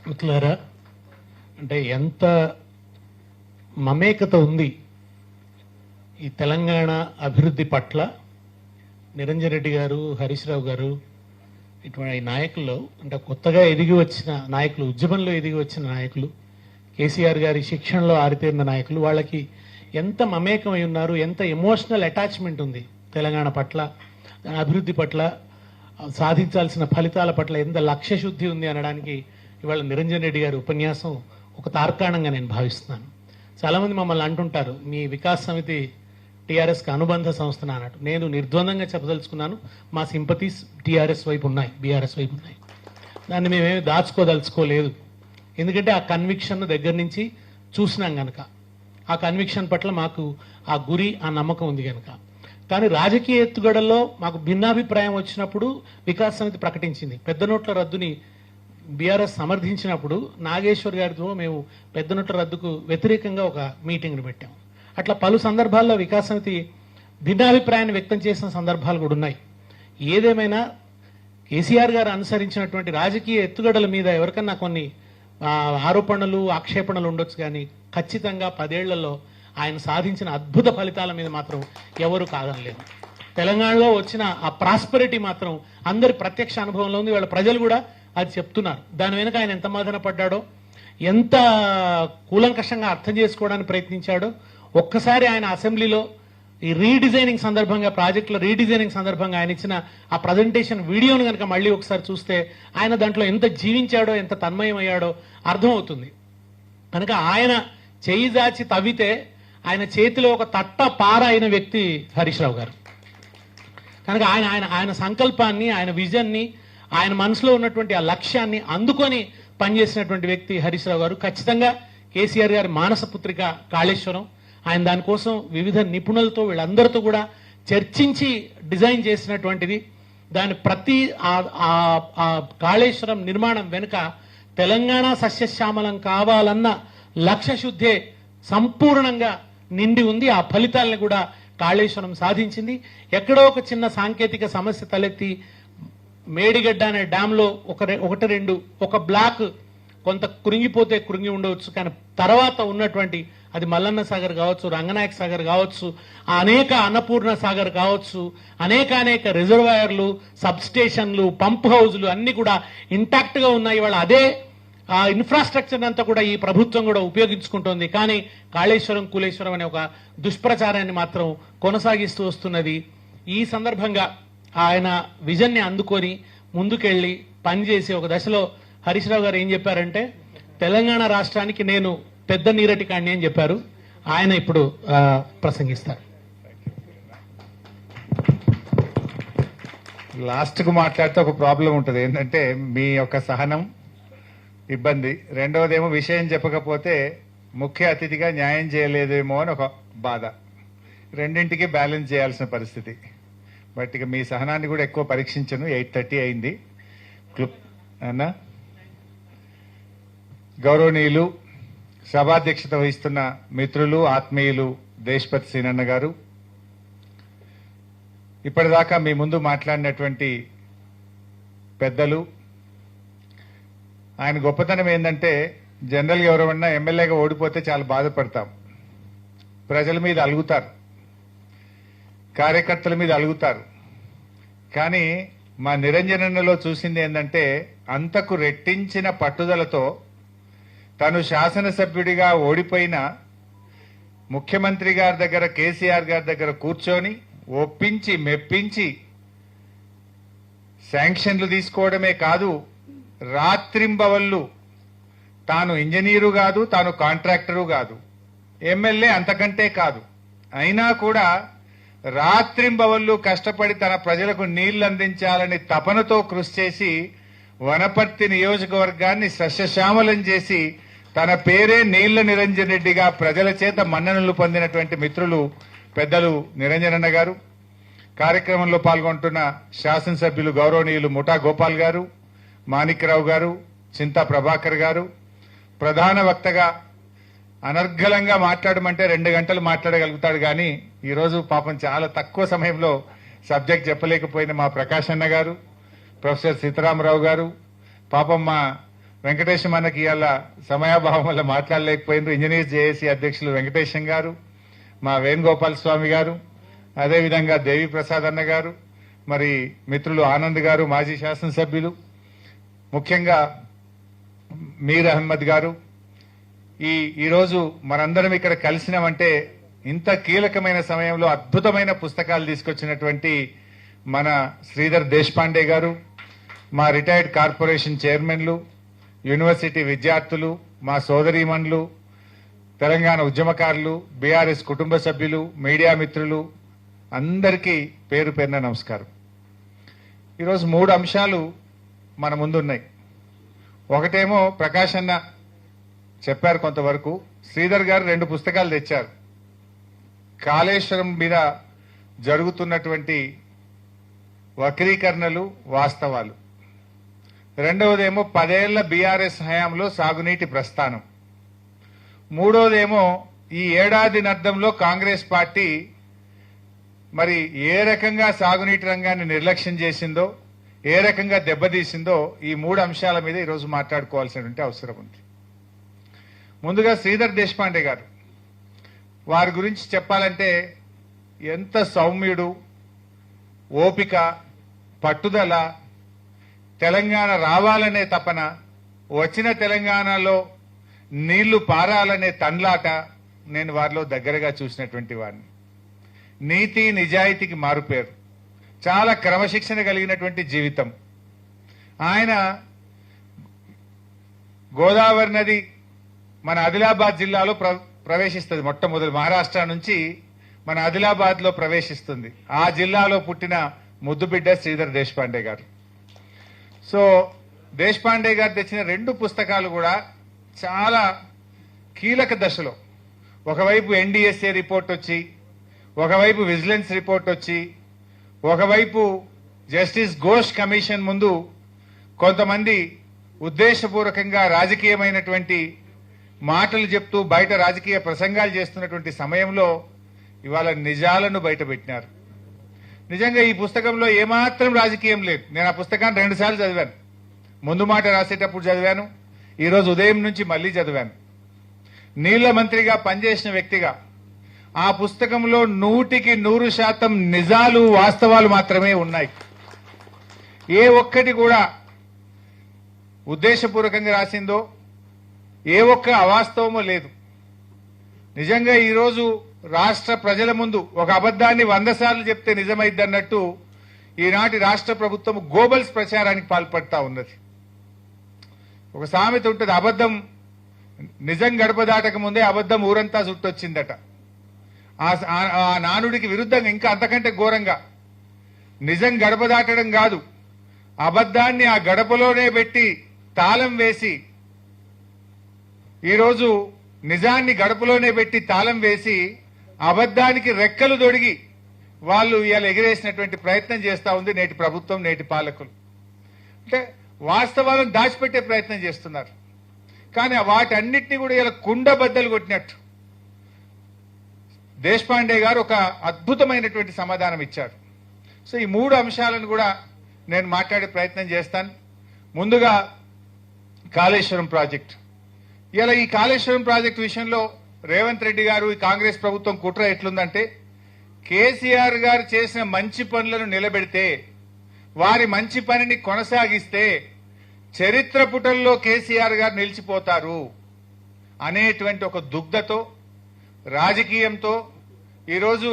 మిత్రులారా, అంటే ఎంత మమేకత ఉంది ఈ తెలంగాణ అభివృద్ధి పట్ల నిరంజన్ రెడ్డి గారు, హరీష్ రావు గారు ఇటువంటి నాయకుల్లో, అంటే కొత్తగా ఎదిగి వచ్చిన నాయకులు, ఉద్యమంలో ఎదిగి వచ్చిన నాయకులు, కేసీఆర్ గారి శిక్షణలో ఆరితేరిన నాయకులు, వాళ్ళకి ఎంత మమేకమై ఉన్నారు, ఎంత ఎమోషనల్ అటాచ్మెంట్ ఉంది తెలంగాణ పట్ల, అభివృద్ధి పట్ల, సాధించాల్సిన ఫలితాల పట్ల ఎంత లక్ష్య శుద్ధి ఉంది అనడానికి ఇవాళ నిరంజన్ రెడ్డి గారి ఉపన్యాసం ఒక తార్కాణంగా నేను భావిస్తున్నాను. చాలామంది మమ్మల్ని అంటుంటారు, మీ వికాస్ సమితి టీఆర్ఎస్కి అనుబంధ సంస్థన అన్నట్టు. నేను నిర్ద్వందంగా చెప్పదలుచుకున్నాను, మా సింపతీస్ టీఆర్ఎస్ వైపు ఉన్నాయి, బీఆర్ఎస్ వైపు ఉన్నాయి. దాన్ని మేమేమి దాచుకోదలుచుకోలేదు. ఎందుకంటే ఆ కన్విక్షన్ దగ్గర నుంచి చూసినాం కనుక, ఆ కన్విక్షన్ పట్ల మాకు ఆ గురి, ఆ నమ్మకం ఉంది కనుక. కానీ రాజకీయ ఎత్తుగడల్లో మాకు భిన్నాభిప్రాయం వచ్చినప్పుడు వికాస్ సమితి ప్రకటించింది. పెద్ద నోట్ల రద్దుని బీఆర్ఎస్ సమర్థించినప్పుడు నాగేశ్వర్ గారితో మేము పెద్ద నోట్ల రద్దుకు వ్యతిరేకంగా ఒక మీటింగ్ను పెట్టాం. అట్లా పలు సందర్భాల్లో వికాస్ సమితి భిన్నాభిప్రాయాన్ని వ్యక్తం చేసిన సందర్భాలు కూడా ఉన్నాయి. ఏదేమైనా కేసీఆర్ గారు అనుసరించినటువంటి రాజకీయ ఎత్తుగడల మీద ఎవరికన్నా కొన్ని ఆరోపణలు, ఆక్షేపణలు ఉండొచ్చు, కానీ ఖచ్చితంగా 10 ఏళ్లలో ఆయన సాధించిన అద్భుత ఫలితాల మీద మాత్రం ఎవరు కాదనలేదు. తెలంగాణలో వచ్చిన ఆ ప్రాస్పరిటీ మాత్రం అందరి ప్రత్యక్ష అనుభవంలో ఉంది. వాళ్ళ ప్రజలు కూడా అది చెప్తున్నారు. దాని వెనుక ఆయన ఎంత మదన పడ్డాడో, ఎంత కూలంకషంగా అర్థం చేసుకోవడానికి ప్రయత్నించాడో ఒక్కసారి ఆయన అసెంబ్లీలో ఈ రీడిజైనింగ్ సందర్భంగా, ప్రాజెక్టుల రీడిజైనింగ్ సందర్భంగా ఆయన ఇచ్చిన ఆ ప్రజెంటేషన్ వీడియోను కనుక మళ్ళీ ఒకసారి చూస్తే ఆయన దాంట్లో ఎంత జీవించాడో, ఎంత తన్మయమయ్యాడో అర్థమవుతుంది. కనుక ఆయన చేయి దాచి తవ్వితే ఆయన చేతిలో ఒక తట్ట పార అయిన వ్యక్తి హరీష్ రావు గారు. కనుక ఆయన సంకల్పాన్ని, ఆయన విజన్ని, ఆయన మనసులో ఉన్నటువంటి ఆ లక్ష్యాన్ని అందుకొని పనిచేసినటువంటి వ్యక్తి హరీష్ రావు గారు. ఖచ్చితంగా కేసీఆర్ గారి మానస పుత్రిక కాళేశ్వరం, ఆయన దానికోసం వివిధ నిపుణులతో వీళ్ళందరితో కూడా చర్చించి డిజైన్ చేసినటువంటిది. దాని ప్రతి కాళేశ్వరం నిర్మాణం వెనుక తెలంగాణ సస్యశ్యామలం కావాలన్న లక్ష్య శుద్ధే సంపూర్ణంగా నిండి ఉంది. ఆ ఫలితాలను కూడా కాళేశ్వరం సాధించింది. ఎక్కడో ఒక చిన్న సాంకేతిక సమస్య తలెత్తి మేడిగడ్డ అనే డ్యాంలో ఒకటి రెండు ఒక బ్లాక్ కొంత కృంగిపోతే కృంగి ఉండవచ్చు, కానీ తర్వాత ఉన్నటువంటి అది మల్లన్న సాగర్ కావచ్చు, రంగనాయక సాగర్ కావచ్చు, అనేక అన్నపూర్ణ సాగర్ కావచ్చు, అనేక రిజర్వాయర్లు, సబ్ స్టేషన్లు, పంప్ హౌజులు అన్ని కూడా ఇంటాక్ట్ గా ఉన్నాయి. ఇవాళ అదే ఆ ఇన్ఫ్రాస్ట్రక్చర్ అంతా కూడా ఈ ప్రభుత్వం కూడా ఉపయోగించుకుంటోంది. కానీ కాళేశ్వరం, కూలేశ్వరం అనే ఒక దుష్ప్రచారాన్ని మాత్రం కొనసాగిస్తూ వస్తున్నది. ఈ సందర్భంగా ఆయన విజన్ని అందుకొని ముందుకెళ్లి పనిచేసి ఒక దశలో హరీష్ రావు గారు ఏం చెప్పారంటే, తెలంగాణ రాష్ట్రానికి నేను పెద్ద నీరటి కాణ్ణి అని చెప్పారు. ఆయన ఇప్పుడు ప్రసంగిస్తారు. లాస్ట్కు మాట్లాడితే ఒక ప్రాబ్లం ఉంటుంది. ఏంటంటే మీ యొక్క సహనం ఇబ్బంది, రెండవదేమో విషయం చెప్పకపోతే ముఖ్య అతిథిగా న్యాయం చేయలేదేమో అని ఒక బాధ. రెండింటికి బ్యాలెన్స్ చేయాల్సిన పరిస్థితి. బట్ ఇక మీ సహనాన్ని కూడా ఎక్కువ పరీక్షించను. 8:30 అయింది. అన్నా గౌరవనీయులు, సభాధ్యక్షత వహిస్తున్న మిత్రులు, ఆత్మీయులు దేశపతి సీనన్న గారు, ఇప్పటిదాకా మీ ముందు మాట్లాడినటువంటి పెద్దలు, ఆయన గొప్పతనం ఏంటంటే, జనరల్గా ఎవరన్నా ఎమ్మెల్యేగా ఓడిపోతే చాలా బాధపడతాం, ప్రజల మీద అలుగుతారు, కార్యకర్తల మీద అలుగుతారు. కానీ మా నిరంజనలో చూసింది ఏంటంటే, అంతకు రెట్టించిన పట్టుదలతో తను శాసనసభ్యుడిగా ఓడిపోయిన ముఖ్యమంత్రి గారి దగ్గర, కేసీఆర్ గారి దగ్గర కూర్చొని ఒప్పించి మెప్పించి శాంక్షన్లు తీసుకోవడమే కాదు, రాత్రింబవళ్ళు తాను ఇంజనీరు కాదు, తాను కాంట్రాక్టరు కాదు, ఎమ్మెల్యే అంతకంటే కాదు, అయినా కూడా రాత్రింబవళ్ళు కష్టపడి తన ప్రజలకు నీళ్లు అందించాలని తపనతో కృషి చేసి వనపర్తి నియోజకవర్గాన్ని సస్యశ్యామలం చేసి తన పేరే నీళ్ల నిరంజన్ రెడ్డిగా ప్రజల చేత మన్ననలు పొందినటువంటి మిత్రులు పెద్దలు నిరంజనన్న గారు, కార్యక్రమంలో పాల్గొంటున్న శాసనసభ్యులు గౌరవనీయులు ముఠా గోపాల్ గారు, మాణిక్రావు గారు, చింతా ప్రభాకర్ గారు, ప్రధాన వక్తగా అనర్గళంగా మాట్లాడమంటే 2 గంటలు మాట్లాడగలుగుతాడు, కానీ ఈరోజు పాపం చాలా తక్కువ సమయంలో సబ్జెక్ట్ చెప్పలేకపోయిన మా ప్రకాష్ అన్న గారు, ప్రొఫెసర్ సీతారామరావు గారు, పాపం మా వెంకటేశం అన్నకి ఇవాళ సమయాభావం వల్ల మాట్లాడలేకపోయినారు. ఇంజనీర్స్ జేఏసీ అధ్యక్షులు వెంకటేశం గారు, మా వేణుగోపాల్ స్వామి గారు, అదేవిధంగా దేవి ప్రసాద్ అన్న గారు, మరి మిత్రులు ఆనంద్ గారు, మాజీ శాసనసభ్యులు, ముఖ్యంగా మీర్ అహ్మద్ గారు, ఈరోజు మనందరం ఇక్కడ కలిసినామంటే ఇంత కీలకమైన సమయంలో అద్భుతమైన పుస్తకాలు తీసుకొచ్చినటువంటి మన శ్రీధర్ దేశపాండే గారు, మా రిటైర్డ్ కార్పొరేషన్ చైర్మన్లు, యూనివర్సిటీ విద్యార్థులు, మా సోదరీమణులు, తెలంగాణ ఉద్యమకారులు, బీఆర్ఎస్ కుటుంబ సభ్యులు, మీడియా మిత్రులు అందరికీ పేరు పేరున నమస్కారం. ఈరోజు 3 అంశాలు మన ముందున్నాయి. ఒకటేమో ప్రకాష్ అన్న చెప్పారు కొంతవరకు. శ్రీధర్ గారు 2 పుస్తకాలు తెచ్చారు. కాళేశ్వరం మీద జరుగుతున్నటువంటి వక్రీకరణలు, వాస్తవాలు. రెండవదేమో 10 ఏళ్ల బీఆర్ఎస్ హయాంలో సాగునీటి ప్రస్థానం. మూడవదేమో ఈ ఏడాదినర్థంలో కాంగ్రెస్ పార్టీ మరి ఏ రకంగా సాగునీటి రంగాన్ని నిర్లక్ష్యం చేసిందో, ఏ రకంగా దెబ్బతీసిందో ఈ 3 అంశాల మీద ఈరోజు మాట్లాడుకోవాల్సినటువంటి అవసరం ఉంది. ముందుగా శ్రీధర్ దేశపాండే గారు, వారి గురించి చెప్పాలంటే ఎంత సౌమ్యుడు, ఓపిక, పట్టుదల, తెలంగాణ రావాలనే తపన, వచ్చిన తెలంగాణలో నీళ్లు పారాలనే తండ్లాట నేను వారిలో దగ్గరగా చూసినటువంటి వాడిని. నీతి నిజాయితీకి మారుపేరు, చాలా క్రమశిక్షణ కలిగినటువంటి జీవితం. ఆయన గోదావరి నది మన ఆదిలాబాద్ జిల్లాలో ప్రవేశిస్తుంది. మొట్టమొదటి మహారాష్ట్ర నుంచి మన ఆదిలాబాద్ లో ప్రవేశిస్తుంది. ఆ జిల్లాలో పుట్టిన ముద్దుబిడ్డ శ్రీధర్ దేశపాండే గారు. సో దేశపాండే గారు తెచ్చిన 2 పుస్తకాలు కూడా చాలా కీలక దశలో, ఒకవైపు ఎన్డీఎస్ఏ రిపోర్ట్ వచ్చి, ఒకవైపు విజిలెన్స్ రిపోర్ట్ వచ్చి, ఒకవైపు జస్టిస్ ఘోష్ కమిషన్ ముందు కొంతమంది ఉద్దేశపూర్వకంగా రాజకీయమైనటువంటి మాటలు చెప్తూ బయట రాజకీయ ప్రసంగాలు చేస్తున్నటువంటి సమయంలో ఇవాళ నిజాలను బయటపెట్టినారు. నిజంగా ఈ పుస్తకంలో ఏమాత్రం రాజకీయం లేదు. నేను ఆ పుస్తకాన్ని 2 సార్లు చదివాను. ముందు మాట రాసేటప్పుడు చదివాను, ఈ రోజు ఉదయం నుంచి మళ్లీ చదివాను. నీళ్ల మంత్రిగా పనిచేసిన వ్యక్తిగా ఆ పుస్తకంలో 100% నిజాలు, వాస్తవాలు మాత్రమే ఉన్నాయి. ఏ ఒక్కటి కూడా ఉద్దేశపూర్వకంగా రాసిందో, ఏ ఒక్క అవాస్తవమో లేదు. నిజంగా ఈరోజు రాష్ట్ర ప్రజల ముందు ఒక అబద్దాన్ని 100 సార్లు చెప్తే నిజమైద్ది అన్నట్టు ఈనాటి రాష్ట్ర ప్రభుత్వం గోబల్స్ ప్రచారానికి పాల్పడతా ఉన్నది. ఒక సామెత ఉంటుంది, అబద్దం నిజం గడప దాటక ముందే అబద్దం ఊరంతా చుట్టొచ్చిందట. ఆ నానుడికి విరుద్ధంగా ఇంకా అంతకంటే ఘోరంగా నిజం గడప దాటడం కాదు, అబద్దాన్ని ఆ గడపలోనే పెట్టి తాళం వేసి, ఈరోజు నిజాన్ని గడపలోనే పెట్టి తాళం వేసి అబద్దానికి రెక్కలు దొడిగి వాళ్ళు ఇవాళ ఎగిరేసినటువంటి ప్రయత్నం చేస్తా ఉంది నేటి ప్రభుత్వం, నేటి పాలకులు. అంటే వాస్తవాలను దాచిపెట్టే ప్రయత్నం చేస్తున్నారు. కానీ వాటన్నిటినీ కూడా ఇలా కుండ బద్దలు కొట్టినట్టు దేశపాండే గారు ఒక అద్భుతమైనటువంటి సమాధానం ఇచ్చారు. సో ఈ 3 అంశాలను కూడా నేను మాట్లాడే ప్రయత్నం చేస్తాను. ముందుగా కాళేశ్వరం ప్రాజెక్ట్. ఇలా ఈ కాళేశ్వరం ప్రాజెక్టు విషయంలో రేవంత్ రెడ్డి గారు, ఈ కాంగ్రెస్ ప్రభుత్వం కుట్ర ఎట్లుందంటే, కేసీఆర్ గారు చేసిన మంచి పనులను నిలబెడితే, వారి మంచి పనిని కొనసాగిస్తే చరిత్ర పుటల్లో కేసీఆర్ గారు నిలిచిపోతారు అనేటువంటి ఒక దుగ్ధతో, రాజకీయంతో ఈరోజు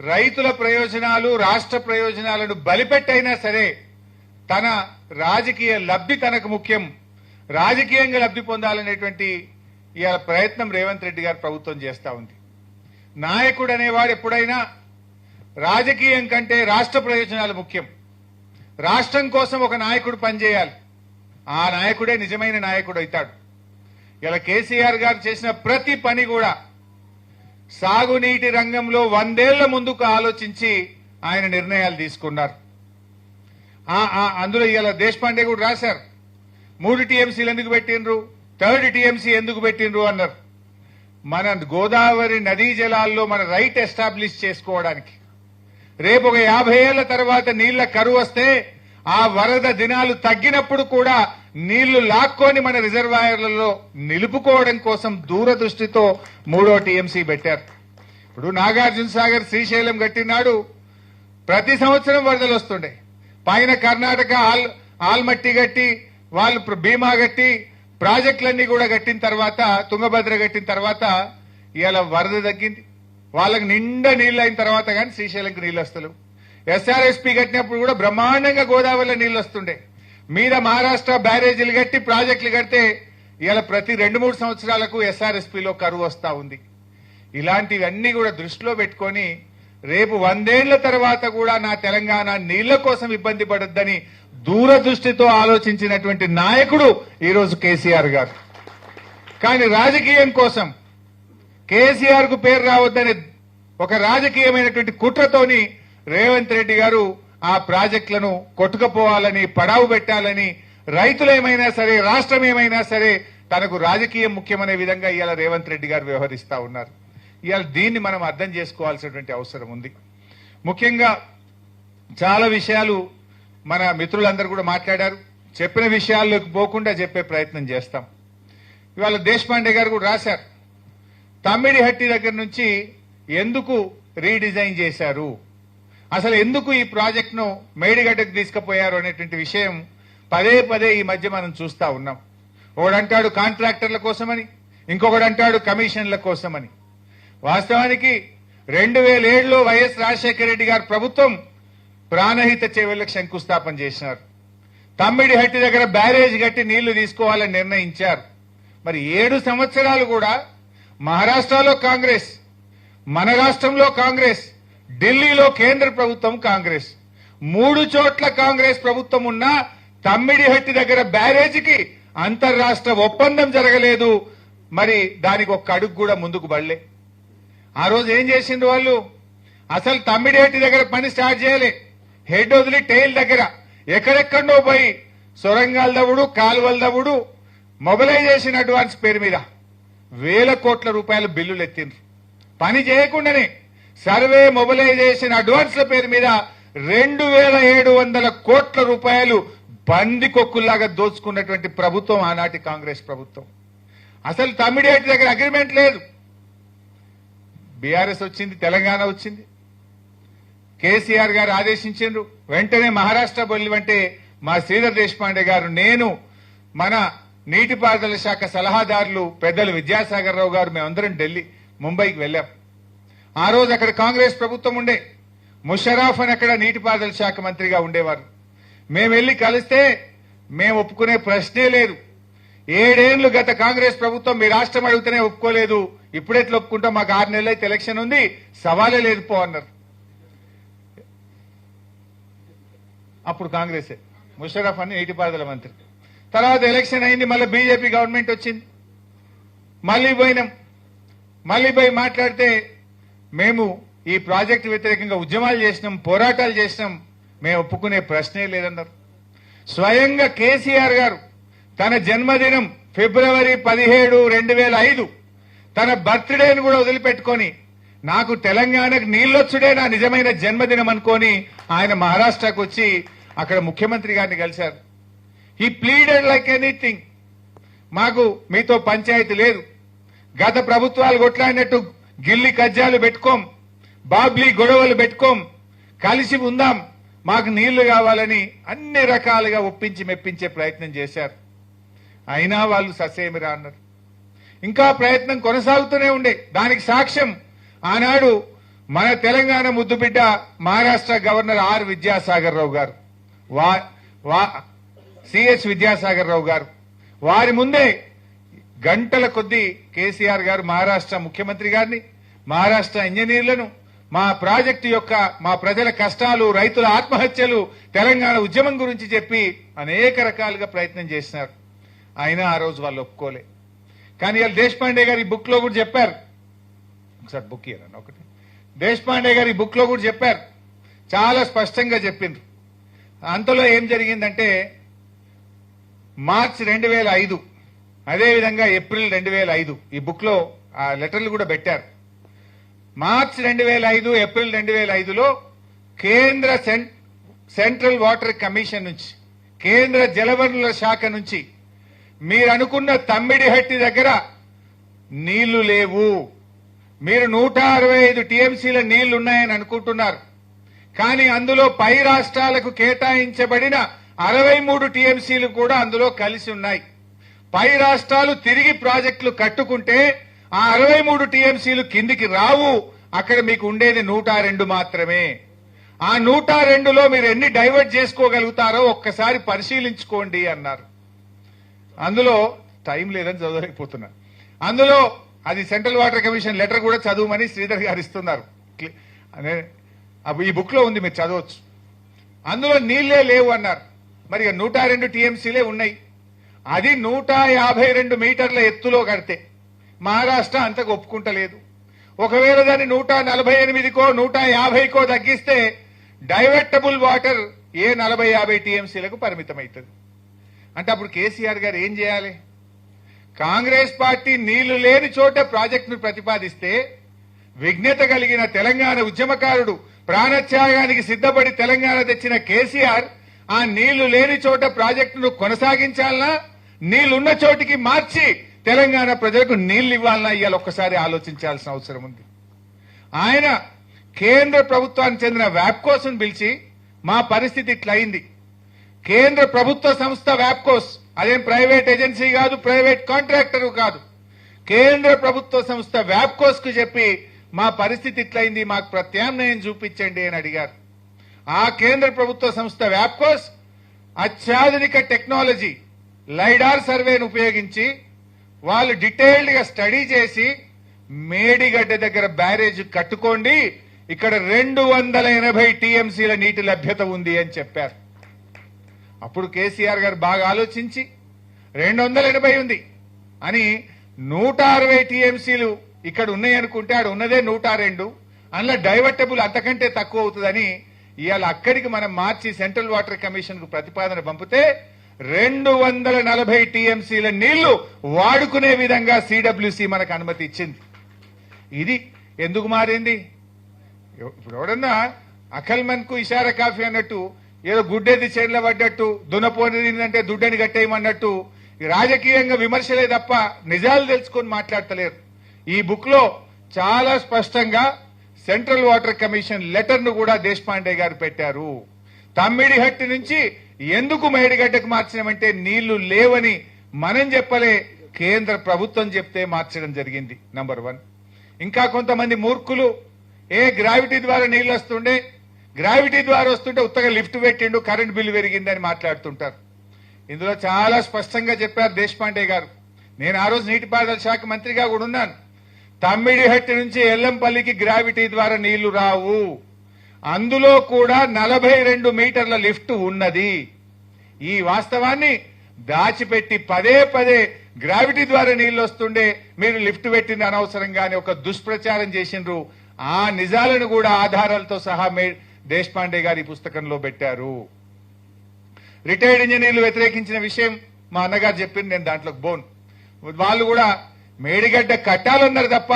రైతుల ప్రయోజనాలు, రాష్ట్ర ప్రయోజనాలను బలిపెట్టైనా సరే తన రాజకీయ లబ్ధి తనకు ముఖ్యం, రాజకీయంగా లబ్ధి పొందాలనేటువంటి ఇవాళ ప్రయత్నం రేవంత్ రెడ్డి గారు ప్రభుత్వం చేస్తా ఉంది. నాయకుడు అనేవాడు ఎప్పుడైనా రాజకీయం కంటే రాష్ట్ర ప్రయోజనాలు ముఖ్యం. రాష్ట్రం కోసం ఒక నాయకుడు పనిచేయాలి. ఆ నాయకుడే నిజమైన నాయకుడు అవుతాడు. ఇలా కేసీఆర్ గారు చేసిన ప్రతి పని కూడా సాగునీటి రంగంలో 100 ఏళ్ల ముందుకు ఆలోచించి ఆయన నిర్ణయాలు తీసుకున్నారు. అందులో ఇలా దేశపాండే కూడా రాశారు, 3 టీఎంసీలు ఎందుకు పెట్టిండ్రు, 3rd టీఎంసీ ఎందుకు పెట్టిండ్రు అన్నారు. మన గోదావరి నదీ జలాల్లో మన రైట్ ఎస్టాబ్లిష్ చేసుకోవడానికి, రేపు ఒక 50 ఏళ్ల తర్వాత నీళ్ల కరువు వస్తే ఆ వరద దినాలు తగ్గినప్పుడు కూడా నీళ్లు లాక్కొని మన రిజర్వాయర్లలో నిలుపుకోవడం కోసం దూరదృష్టితో 3వ టీఎంసీ పెట్టారు. ఇప్పుడు నాగార్జున సాగర్ శ్రీశైలం కట్టినాడు, ప్రతి సంవత్సరం వరదలు వస్తుండే. పైన కర్ణాటక ఆల్మట్టి కట్టి వాళ్ళు భీమా కట్టి ప్రాజెక్టులన్నీ కూడా కట్టిన తర్వాత, తుంగభద్ర కట్టిన తర్వాత ఇవాళ వరద తగ్గింది. వాళ్ళకి నిండా నీళ్లు అయిన తర్వాత కానీ శ్రీశైలంకి నీళ్లు వస్తలేవు. ఎస్ఆర్ఎస్పీ కట్టినప్పుడు కూడా బ్రహ్మాండంగా గోదావరిలో నీళ్లు వస్తుండే. మీద మహారాష్ట్ర బ్యారేజీలు కట్టి ప్రాజెక్టులు కడితే ఇవాళ ప్రతి 2-3 సంవత్సరాలకు ఎస్ఆర్ఎస్పీలో కరువు వస్తా ఉంది. ఇలాంటివన్నీ కూడా దృష్టిలో పెట్టుకొని రేపు 100 ఏళ్ల తర్వాత కూడా నా తెలంగాణ నీళ్ల కోసం ఇబ్బంది పడొద్దని దూరదృష్టితో ఆలోచించినటువంటి నాయకుడు ఈరోజు కేసీఆర్ గారు. కానీ రాజకీయం కోసం కేసీఆర్ కు పేరు రావద్దనే ఒక రాజకీయమైనటువంటి కుట్రతోని రేవంత్ రెడ్డి గారు ఆ ప్రాజెక్టులను కొట్టుకుపోవాలని, పడావు పెట్టాలని, రైతులేమైనా సరే, రాష్ట్రం ఏమైనా సరే తనకు రాజకీయం ముఖ్యమనే విధంగా ఇవాళ రేవంత్ రెడ్డి గారు వ్యవహరిస్తా ఉన్నారు. ఇవాళ దీన్ని మనం అర్థం చేసుకోవాల్సినటువంటి అవసరం ఉంది. ముఖ్యంగా చాలా విషయాలు మన మిత్రులందరూ కూడా మాట్లాడారు. చెప్పిన విషయాల్లోకి పోకుండా చెప్పే ప్రయత్నం చేస్తాం. ఇవాళ దేశపాండే గారు కూడా రాశారు, తమ్మిడిహట్టి దగ్గర నుంచి ఎందుకు రీడిజైన్ చేశారు, అసలు ఎందుకు ఈ ప్రాజెక్టును మేడిగడ్డకు తీసుకుపోయారు అనేటువంటి విషయం పదే పదే ఈ మధ్య మనం చూస్తా ఉన్నాం. ఒకడంటాడు కాంట్రాక్టర్ల కోసమని, ఇంకొకడు అంటాడు కమిషన్ల కోసమని. వాస్తవానికి 2007లో వైఎస్ రాజశేఖర రెడ్డి గారి ప్రభుత్వం ప్రాణహిత చెరువులకు శంకుస్థాపన చేసినారు. తమ్మిడిహట్టి దగ్గర బ్యారేజ్ కట్టి నీళ్లు తీసుకోవాలని నిర్ణయించారు. మరి 7 సంవత్సరాలు కూడా మహారాష్ట్రలో కాంగ్రెస్, మన రాష్ట్రంలో కాంగ్రెస్, ఢిల్లీలో కేంద్ర ప్రభుత్వం కాంగ్రెస్, 3 చోట్ల కాంగ్రెస్ ప్రభుత్వం ఉన్నా తమ్మిడిహట్టి దగ్గర బ్యారేజీకి అంతర్రాష్ట్ర ఒప్పందం జరగలేదు. మరి దానికి ఒక్క అడుగు కూడా ముందుకు పడలే. ఆ రోజు ఏం చేసిండ్రు వాళ్ళు, అసలు తమ్మిడిహట్టి దగ్గర పని స్టార్ట్ చేయలే. హెడ్ వదిలి టైల్ దగ్గర ఎక్కడెక్కడో పోయి సొరంగాల దవుడు, కాలువల దవుడు, మొబిలైజేషన్ అడ్వాన్స్ పేరు మీద వేల కోట్ల రూపాయల బిల్లులు ఎత్తిండ్రు. పని చేయకుండానే సర్వే మొబిలైజేషన్ అడ్వాన్స్ల పేరు మీద 2700 కోట్ల రూపాయలు బందికొక్కుల్లాగా దోచుకున్నటువంటి ప్రభుత్వం ఆనాటి కాంగ్రెస్ ప్రభుత్వం. అసలు తమ్మిడిహట్టి దగ్గర అగ్రిమెంట్ లేదు. బీఆర్ఎస్ వచ్చింది, తెలంగాణ వచ్చింది, కేసీఆర్ గారు ఆదేశించారు. వెంటనే మహారాష్ట్ర బొల్లివంటే మా శ్రీధర్ దేశపాండే గారు, నేను, మన నీటిపారుదల శాఖ సలహాదారులు పెద్దలు విద్యాసాగర్ రావు గారు, మేమందరం ఢిల్లీ, ముంబైకి వెళ్ళాం. ఆ రోజు అక్కడ కాంగ్రెస్ ప్రభుత్వం ఉండే. ముషరాఫ్ అని అక్కడ నీటిపారుదల శాఖ మంత్రిగా ఉండేవారు. మేము వెళ్లి కలిస్తే మేము ఒప్పుకునే ప్రశ్నే లేదు. 7 ఏళ్లు గత కాంగ్రెస్ ప్రభుత్వం మీ రాష్ట్రం అడిగితేనే ఒప్పుకోలేదు, ఇప్పుడెట్లా ఒప్పుకుంటాం, మాకు 6 నెలలు అయితే ఎలక్షన్ ఉంది, సవాలే లేదు పో అన్నారు. అప్పుడు కాంగ్రెసే, ముషరఫ్ అని నీటిపారుదల మంత్రి. తర్వాత ఎలక్షన్ అయింది, మళ్ళీ బీజేపీ గవర్నమెంట్ వచ్చింది, మళ్ళీ పోయినాం. మళ్ళీ పోయి మాట్లాడితే మేము ఈ ప్రాజెక్టు వ్యతిరేకంగా ఉద్యమాలు చేసినాం, పోరాటాలు చేసినాం, మేము ఒప్పుకునే ప్రశ్నే లేదన్నారు. స్వయంగా కేసీఆర్ గారు తన జన్మదినం ఫిబ్రవరి 17, 2005 తన బర్త్డేను కూడా వదిలిపెట్టుకొని నాకు తెలంగాణకు నీళ్లొచ్చుడే నా నిజమైన జన్మదినం అనుకొని ఆయన మహారాష్ట్రకు వచ్చి అక్కడ ముఖ్యమంత్రి గారిని కలిశారు. హీ ప్లీడెడ్ లైక్ ఎనీథింగ్, మాకు మీతో పంచాయతీ లేదు, గత ప్రభుత్వాలు కొట్లాడినట్టు గిల్లి కజ్జాలు పెట్టుకోం, బాబ్లీ గొడవలు పెట్టుకోం, కలిసి ఉందాం, మాకు నీళ్లు కావాలని అన్ని రకాలుగా ఒప్పించి మెప్పించే ప్రయత్నం చేశారు. అయినా వాళ్ళు ససేమిరా అన్నారు. ఇంకా ప్రయత్నం కొనసాగుతూనే ఉండే. దానికి సాక్ష్యం ఆనాడు మన తెలంగాణ ముద్దుబిడ్డ మహారాష్ట్ర గవర్నర్ ఆర్ విద్యాసాగర్ రావు గారు, సిహెచ్ విద్యాసాగర్ రావు గారు, వారి ముందే గంటల కొద్దీ కేసీఆర్ గారు మహారాష్ట్ర ముఖ్యమంత్రి గారిని, మహారాష్ట్ర ఇంజనీర్లను, మా ప్రాజెక్టు యొక్క, మా ప్రజల కష్టాలు, రైతుల ఆత్మహత్యలు, తెలంగాణ ఉద్యమం గురించి చెప్పి అనేక రకాలుగా ప్రయత్నం చేసినారు. అయినా ఆ రోజు వాళ్ళు ఒప్పుకోలే. కానీ వాళ్ళు దేశపాండే గారి బుక్ లో కూడా చెప్పారు, ఒకసారి బుక్ ఇయ్యారన్న ఒకటి, దేశపాండే గారి బుక్ లో కూడా చెప్పారు, చాలా స్పష్టంగా చెప్పిండ్రు. అంతలో ఏం జరిగిందంటే మార్చి 2005, అదేవిధంగా ఏప్రిల్ 2005, ఈ బుక్ లో ఆ లెటర్లు కూడా పెట్టారు. మార్చి 2005, ఏప్రిల్ 2005లో కేంద్ర సెంట్రల్ వాటర్ కమిషన్ నుంచి కేంద్ర జలవనరుల శాఖ నుంచి మీరు అనుకున్న తమ్మిడిహట్టి దగ్గర నీళ్లు లేవు. మీరు 165 టీఎంసీల నీళ్లు ఉన్నాయని అనుకుంటున్నారు. కానీ అందులో పై రాష్ట్రాలకు కేటాయించబడిన 63 టీఎంసీలు కూడా అందులో కలిసి ఉన్నాయి. పై రాష్ట్రాలు తిరిగి ప్రాజెక్టులు కట్టుకుంటే ఆ 63 టీఎంసీలు కిందికి రావు. అక్కడ మీకు ఉండేది 102 మాత్రమే. ఆ 102లో మీరు ఎన్ని డైవర్ట్ చేసుకోగలుగుతారో ఒక్కసారి పరిశీలించుకోండి అన్నారు. అందులో టైం లేదని చదవలేకపోతున్నా. అందులో అది సెంట్రల్ వాటర్ కమిషన్ లెటర్ కూడా చదువుమని శ్రీధర్ గారు ఇస్తున్నారు. ఈ బుక్ లో ఉంది, మీరు చదవచ్చు. అందులో నీళ్లే లేవు అన్నారు. మరి 102 టీఎంసీలే ఉన్నాయి. అది 152 మీటర్ల ఎత్తులో కడితే మహారాష్ట్ర అంతకు ఒప్పుకుంటలేదు. ఒకవేళ దాన్ని 148కో 150కో తగ్గిస్తే డైవర్టబుల్ వాటర్ 40-50 టీఎంసీలకు పరిమితమవుతుంది. అంటే అప్పుడు కేసీఆర్ గారు ఏం చేయాలి? కాంగ్రెస్ పార్టీ నీళ్లు లేని చోట ప్రాజెక్టును ప్రతిపాదిస్తే విజ్ఞత కలిగిన తెలంగాణ ఉద్యమకారుడు ప్రాణత్యాగానికి సిద్ధపడి తెలంగాణ తెచ్చిన కేసీఆర్ ఆ నీళ్లు లేని చోట ప్రాజెక్టును కొనసాగించాలనా, నీళ్లున్న చోటికి మార్చి తెలంగాణ ప్రజలకు నీళ్లు ఇవ్వాలన్నా ఇవాళ ఒక్కసారి ఆలోచించాల్సిన అవసరం ఉంది. ఆయన కేంద్ర ప్రభుత్వానికి చెందిన వ్యాప్కోస్ను పిలిచి మా పరిస్థితి ఇట్లా అయింది. కేంద్ర ప్రభుత్వ సంస్థ వ్యాప్కోస్, అదేం ప్రైవేట్ ఏజెన్సీ కాదు, ప్రైవేట్ కాంట్రాక్టర్ కాదు, కేంద్ర ప్రభుత్వ సంస్థ వ్యాప్కోస్ కు చెప్పి మా పరిస్థితి ఇట్లయింది, మాకు ప్రత్యామ్నాయం చూపించండి అని అడిగారు. ఆ కేంద్ర ప్రభుత్వ సంస్థ వ్యాప్కోస్ అత్యాధునిక టెక్నాలజీ లైడార్ సర్వేను ఉపయోగించి వాళ్ళు డీటెయిల్డ్ గా స్టడీ చేసి మేడిగడ్డ దగ్గర బ్యారేజ్ కట్టుకోండి, ఇక్కడ 280 టీఎంసీల నీటి లభ్యత ఉంది అని చెప్పారు. అప్పుడు కేసీఆర్ గారు బాగా ఆలోచించి 280 ఉంది అని 160 టీఎంసీలు ఇక్కడ ఉన్నాయనుకుంటే ఆడ ఉన్నదే 102, అందులో డైవర్టబుల్ అంతకంటే తక్కువ అవుతుందని ఇవాళ అక్కడికి మనం మార్చి సెంట్రల్ వాటర్ కమిషన్ కు ప్రతిపాదన పంపితే 240 టీఎంసీల నీళ్లు వాడుకునే విధంగా సిడబ్ల్యూసీ మనకు అనుమతి ఇచ్చింది. ఇది ఎందుకు మారింది? ఇప్పుడు ఎవడన్నా అఖల్మన్ కు ఇషారా కాఫీ అన్నట్టు ఏదో గుడ్డెది చేర్ల పడ్డట్టు దున్నపోనిందంటే దుడ్డని కట్టేయమన్నట్టు రాజకీయంగా విమర్శలే తప్ప నిజాలు తెలుసుకొని మాట్లాడతలేరు. ఈ బుక్ లో చాలా స్పష్టంగా సెంట్రల్ వాటర్ కమిషన్ లెటర్ ను కూడా దేశపాండే గారు పెట్టారు. తమ్మిడిహట్టి నుంచి ఎందుకు మేడిగడ్డకు మార్చినామంటే నీళ్లు లేవని మనం చెప్పలే, కేంద్ర ప్రభుత్వం చెప్తే మార్చడం జరిగింది. నంబర్ 1. ఇంకా కొంతమంది మూర్ఖులు గ్రావిటీ ద్వారా నీళ్లు వస్తుండే, గ్రావిటీ ద్వారా వస్తుంటే ఉత్తగా లిఫ్ట్ పెట్టిండు, కరెంట్ బిల్లు పెరిగిందని మాట్లాడుతుంటారు. ఇందులో చాలా స్పష్టంగా చెప్పారు దేశపాండే గారు. నేను ఆ రోజు నీటిపారుదల శాఖ మంత్రిగా కూడా ఉన్నాను. తమ్మిడిహట్టి నుంచి ఎల్లంపల్లికి గ్రావిటీ ద్వారా నీళ్లు రావు. అందులో కూడా 42 మీటర్ల లిఫ్ట్ ఉన్నది. ఈ వాస్తవాన్ని దాచిపెట్టి పదే గ్రావిటీ ద్వారా నీళ్లు వస్తుండే మీరు లిఫ్ట్ పెట్టింది అనవసరంగానే ఒక దుష్ప్రచారం చేసిండ్రు. ఆ నిజాలను కూడా ఆధారాలతో సహా దేశపాండే గారి పుస్తకంలో పెట్టారు. రిటైర్డ్ ఇంజనీర్లు వ్యతిరేకించిన విషయం మా అన్నగారు చెప్పింది, నేను దాంట్లోకి బోన్. వాళ్ళు కూడా మేడిగడ్డ కట్టాలన్నారు తప్ప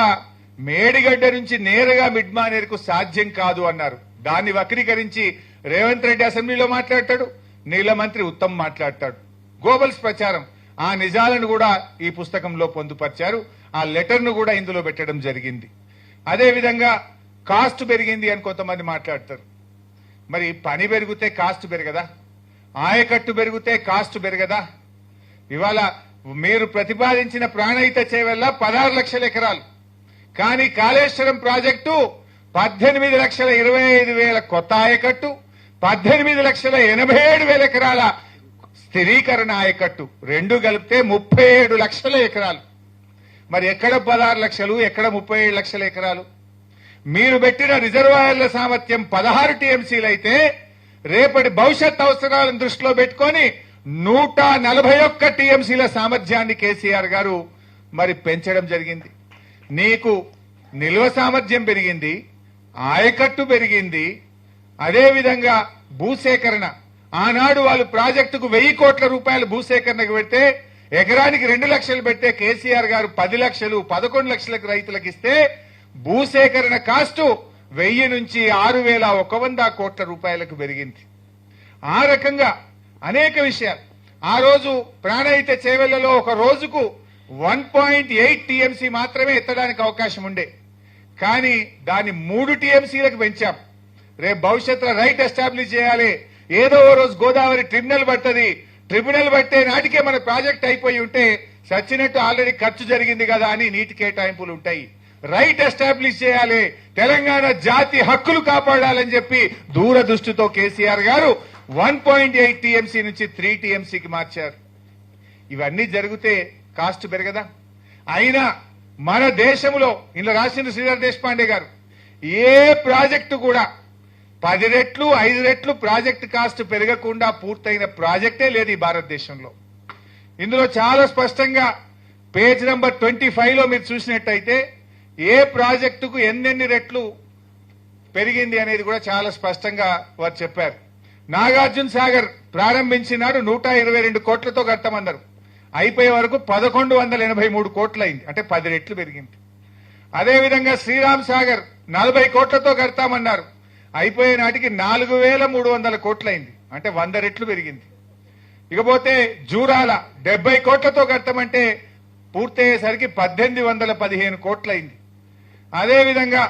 మేడిగడ్డ నుంచి నేరుగా మిడ్ మానేరుకు సాధ్యం కాదు అన్నారు. దాన్ని వక్రీకరించి రేవంత్ రెడ్డి అసెంబ్లీలో మాట్లాడతాడు, నీళ్ల మంత్రి ఉత్తమ్ మాట్లాడతాడు. గోబల్స్ ప్రచారం. ఆ నిజాలను కూడా ఈ పుస్తకంలో పొందుపరిచారు. ఆ లెటర్ ను కూడా ఇందులో పెట్టడం జరిగింది. అదే విధంగా కాస్ట్ పెరిగింది అని కొంతమంది మాట్లాడతారు. మరి పని పెరిగితే కాస్ట్ పెరగదా? ఆయకట్టు పెరిగితే కాస్ట్ పెరగదా? ఇవాళ మీరు ప్రతిపాదించిన ప్రాణహిత చేవల్ల 16 లక్షల ఎకరాలు, కానీ కాళేశ్వరం ప్రాజెక్టు 18,25,000 కొత్త ఆయకట్టు, 18,87,000 ఎకరాల స్థిరీకరణ ఆయకట్టు, రెండు కలిపితే 37 లక్షల ఎకరాలు. మరి ఎక్కడ 16 లక్షలు, ఎక్కడ 37 లక్షల ఎకరాలు? మీరు పెట్టిన రిజర్వాయర్ల సామర్థ్యం 16 టీఎంసీలు అయితే రేపటి భవిష్యత్ అవసరాలను దృష్టిలో పెట్టుకొని 141 టీఎంసీల సామర్థ్యాన్ని కేసీఆర్ గారు మరి పెంచడం జరిగింది. నీకు నిల్వ సామర్థ్యం పెరిగింది, ఆయకట్టు పెరిగింది, అదేవిధంగా భూసేకరణ. ఆనాడు వాళ్ళు ప్రాజెక్టుకు 1000 కోట్ల రూపాయలు భూసేకరణకు పెడితే ఎకరానికి 2 లక్షలు పెడితే కేసీఆర్ గారు 10 లక్షలు 11 లక్షలకు రైతులకు ఇస్తే భూసేకరణ కాస్టు 1000 నుంచి 6,100 కోట్ల రూపాయలకు పెరిగింది. ఆ రకంగా అనేక విషయాలు. ఆ రోజు ప్రాణహిత చేవెళ్లలో ఒక రోజుకు 1.8 టీఎంసీ మాత్రమే ఎత్తడానికి అవకాశం ఉండే, కానీ దాన్ని 3 టీఎంసీలకు పెంచాం. రేపు భవిష్యత్తులో రైట్ ఎస్టాబ్లిష్ చేయాలి. ఏదో ఓ రోజు గోదావరి ట్రిబ్యునల్ పడుతుంది, ట్రిబ్యునల్ పట్టే నాటికే మన ప్రాజెక్ట్ అయిపోయి ఉంటే సచ్చినట్టు ఆల్రెడీ ఖర్చు జరిగింది కదా అని నీటి కేటాయింపులు ఉంటాయి. రైట్ ఎస్టాబ్లిష్ చేయాలి, తెలంగాణ జాతి హక్కులు కాపాడాలని చెప్పి దూరదృష్టితో కేసీఆర్ గారు 1.8 టీఎంసీ నుంచి 3 టీఎంసీకి మార్చారు. ఇవన్నీ జరిగితే కాస్ట్ పెరగదా? అయినా మన దేశంలో ఇలా రాసిన శ్రీధర్ దేశపాండే గారు ఏ ప్రాజెక్టు కూడా 10 రెట్లు 5 రెట్లు ప్రాజెక్టు కాస్ట్ పెరగకుండా పూర్తయిన ప్రాజెక్టే లేదు ఈ భారతదేశంలో. ఇందులో చాలా స్పష్టంగా పేజ్ నంబర్ 25 లో మీరు చూసినట్టయితే ఏ ప్రాజెక్టుకు ఎన్నెన్ని రెట్లు పెరిగింది అనేది కూడా చాలా స్పష్టంగా వారు చెప్పారు. నాగార్జున సాగర్ ప్రారంభించినాడు 122 కోట్లతో కట్టమన్నారు, అయిపోయే వరకు 1183 కోట్లయింది, అంటే 10 రెట్లు పెరిగింది. అదేవిధంగా శ్రీరామ్ సాగర్ 40 కోట్లతో కడతామన్నారు, అయిపోయే నాటికి 4300 కోట్లయింది, అంటే 100 రెట్లు పెరిగింది. ఇకపోతే జూరాల 70 కోట్లతో కడతామంటే పూర్తయ్యేసరికి 1815 కోట్లయింది. అదేవిధంగా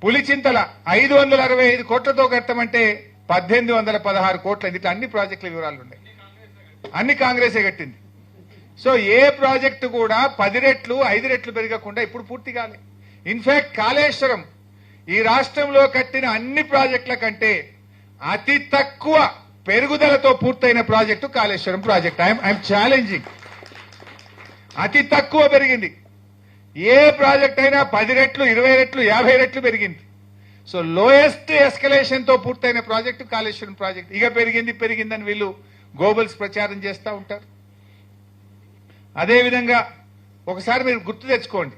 పులిచింతల 565 కోట్లతో కట్టమంటే 1816 కోట్లయింది. ఇట్లా అన్ని ప్రాజెక్టుల వివరాలు ఉన్నాయి, అన్ని కాంగ్రెసే కట్టింది. సో ఏ ప్రాజెక్టు కూడా 10 రెట్లు 5 రెట్లు పెరగకుండా ఇప్పుడు పూర్తి కాలే. ఇన్ఫాక్ట్ కాళేశ్వరం ఈ రాష్ట్రంలో కట్టిన అన్ని ప్రాజెక్టుల కంటే అతి తక్కువ పెరుగుదలతో పూర్తయిన project Kaleshwaram project. I'm challenging. అతి తక్కువ పెరిగింది. ఏ ప్రాజెక్ట్ అయినా 10 రెట్లు 20 రెట్లు 50 రెట్లు పెరిగింది. సో లోయెస్ట్ ఎస్కలేషన్ తో పూర్తయిన ప్రాజెక్టు కాళేశ్వరం ప్రాజెక్ట్. ఇక పెరిగిందని వీళ్ళు గోబల్స్ ప్రచారం చేస్తూ ఉంటారు. అదేవిధంగా ఒకసారి మీరు గుర్తు తెచ్చుకోండి,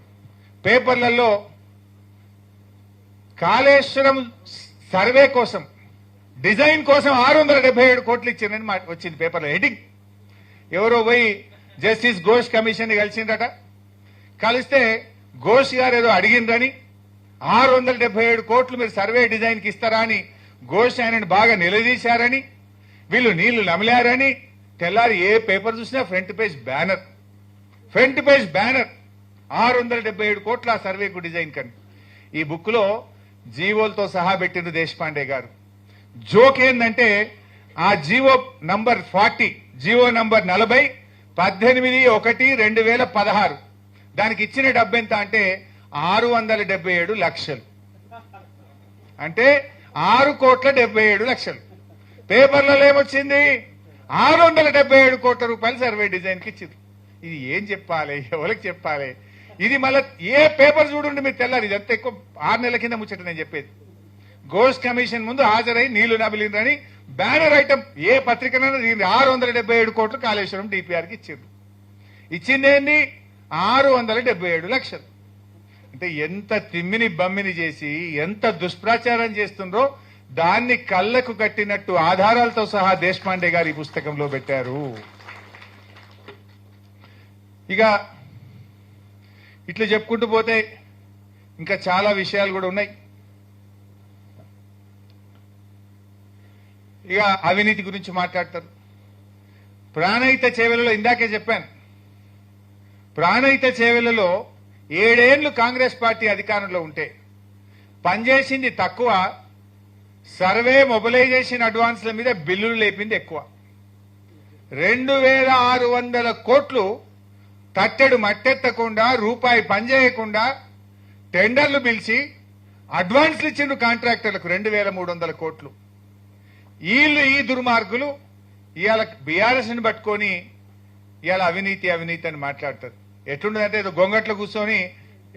పేపర్లలో కాళేశ్వరం సర్వే కోసం డిజైన్ కోసం 677 కోట్లు ఇచ్చిందని వచ్చింది పేపర్లో హెడ్డింగ్. ఎవరో పోయి జస్టిస్ ఘోష్ కమిషన్ ని కలిసిందట, కలిస్తే ఘోష్ గారు ఏదో అడిగిందని 677 కోట్లు మీరు సర్వే డిజైన్ కి ఇస్తారా అని ఘోష్ ఆయనను బాగా నిలదీశారని, వీళ్ళు నీళ్లు నమిలారని తెల్లారి ఏ పేపర్ చూసినా ఫ్రంట్ పేజ్ బ్యానర్ 677 కోట్ల ఆ సర్వేకు డిజైన్ కని. ఈ బుక్ లో జీవోలతో సహా పెట్టిండు దేశపాండే గారు. జోక్ ఏందంటే ఆ జీవో నంబర్ 40 జీవో నంబర్ 40 18/1/2016 దానికి ఇచ్చిన డబ్బు ఎంత అంటే 677 లక్షలు, అంటే 6,77,00,000. పేపర్లలో ఏమొచ్చింది? 677 కోట్ల రూపాయలు సర్వే డిజైన్ కి ఇచ్చింది. ఇది ఏం చెప్పాలి, ఎవరికి చెప్పాలి? ఇది మళ్ళీ ఏ పేపర్ చూడండి మీరు తెల్లారి, ఇదంతా ఎక్కువ 6 నెలల కింద ముచ్చట నేను చెప్పేది. ఘోష్ కమిషన్ ముందు హాజరై నీళ్లు నమిలిందని బ్యానర్ ఐటమ్ ఏ పత్రికనైనా 677 కోట్లు కాళేశ్వరం డిపిఆర్ కి ఇచ్చింది. ఇచ్చిందేంది? 677 లక్షలు. అంటే ఎంత తిమ్మిని బమ్మిని చేసి ఎంత దుష్ప్రచారం చేస్తుండ్రో దాన్ని కళ్ళకు కట్టినట్టు ఆధారాలతో సహా దేశపాండే గారు ఈ పుస్తకంలో పెట్టారు. ఇక ఇట్లా చెప్పుకుంటూ పోతే ఇంకా చాలా విషయాలు కూడా ఉన్నాయి. ఇక అవినీతి గురించి మాట్లాడతారు. ప్రాణహిత చేవెళ్లలో ఇందాకే చెప్పాను, ప్రాణహిత చేవెళ్లలో 7 ఏళ్లు కాంగ్రెస్ పార్టీ అధికారంలో ఉంటే పనిచేసింది తక్కువ, సర్వే మొబిలైజేషన్ అడ్వాన్స్ల మీద బిల్లులు లేపింది ఎక్కువ. 2600 కోట్లు తట్టెడు మట్టెత్తకుండా రూపాయి పనిచేయకుండా టెండర్లు పిలిచి అడ్వాన్స్లు ఇచ్చిండ్రు కాంట్రాక్టర్లకు 2300 కోట్లు. వీళ్ళు ఈ దుర్మార్గులు ఇవాళ బీఆర్ఎస్ ని పట్టుకొని ఇవాళ అవినీతి అని మాట్లాడతారు. ఎట్లుండదంటే ఏదో గొంగట్లో కూర్చొని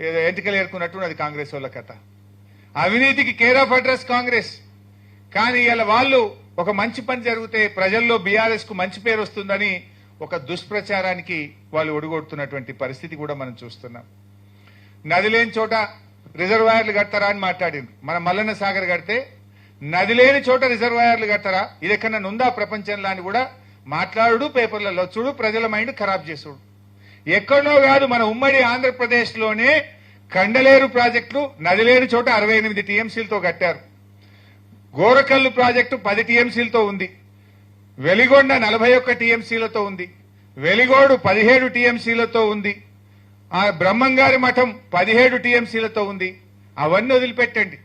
ఏదో ఎంటికలు ఏరుకున్నట్టు అది కాంగ్రెస్ వాళ్ళ కథ. అవినీతికి కేర్ ఆఫ్ అడ్రస్ కాంగ్రెస్. కానీ ఇవాళ వాళ్ళు ఒక మంచి పని జరిగితే ప్రజల్లో బీఆర్ఎస్ కు మంచి పేరు వస్తుందని ఒక దుష్ప్రచారానికి వాళ్ళు ఒడిగొడుతున్నటువంటి పరిస్థితి కూడా మనం చూస్తున్నాం. నది లేని చోట రిజర్వాయర్లు కడతారా అని మాట్లాడింది. మన మల్లన్న సాగర్ కడితే నది లేని చోట రిజర్వాయర్లు కడతారా, ఇది ఎక్కడన్నా నుందా ప్రపంచంలో అని కూడా మాట్లాడు, పేపర్లలో చూడు, ప్రజల మైండ్ ఖరాబ్ చేసుడు. ఎక్కడో కాదు, మన ఉమ్మడి ఆంధ్రప్రదేశ్ లోనే కండలేరు ప్రాజెక్టులు నది లేని చోట 68 టీఎంసీలతో కట్టారు. గోరకల్లు ప్రాజెక్టు 10 టీఎంసీలతో ఉంది. వెలిగొండ 41 టీఎంసీలతో ఉంది, వెలిగోడు 17 టీఎంసీలతో ఉంది, ఆ బ్రహ్మంగారి మఠం 17 టీఎంసీలతో ఉంది. అవన్నీ వదిలిపెట్టండి.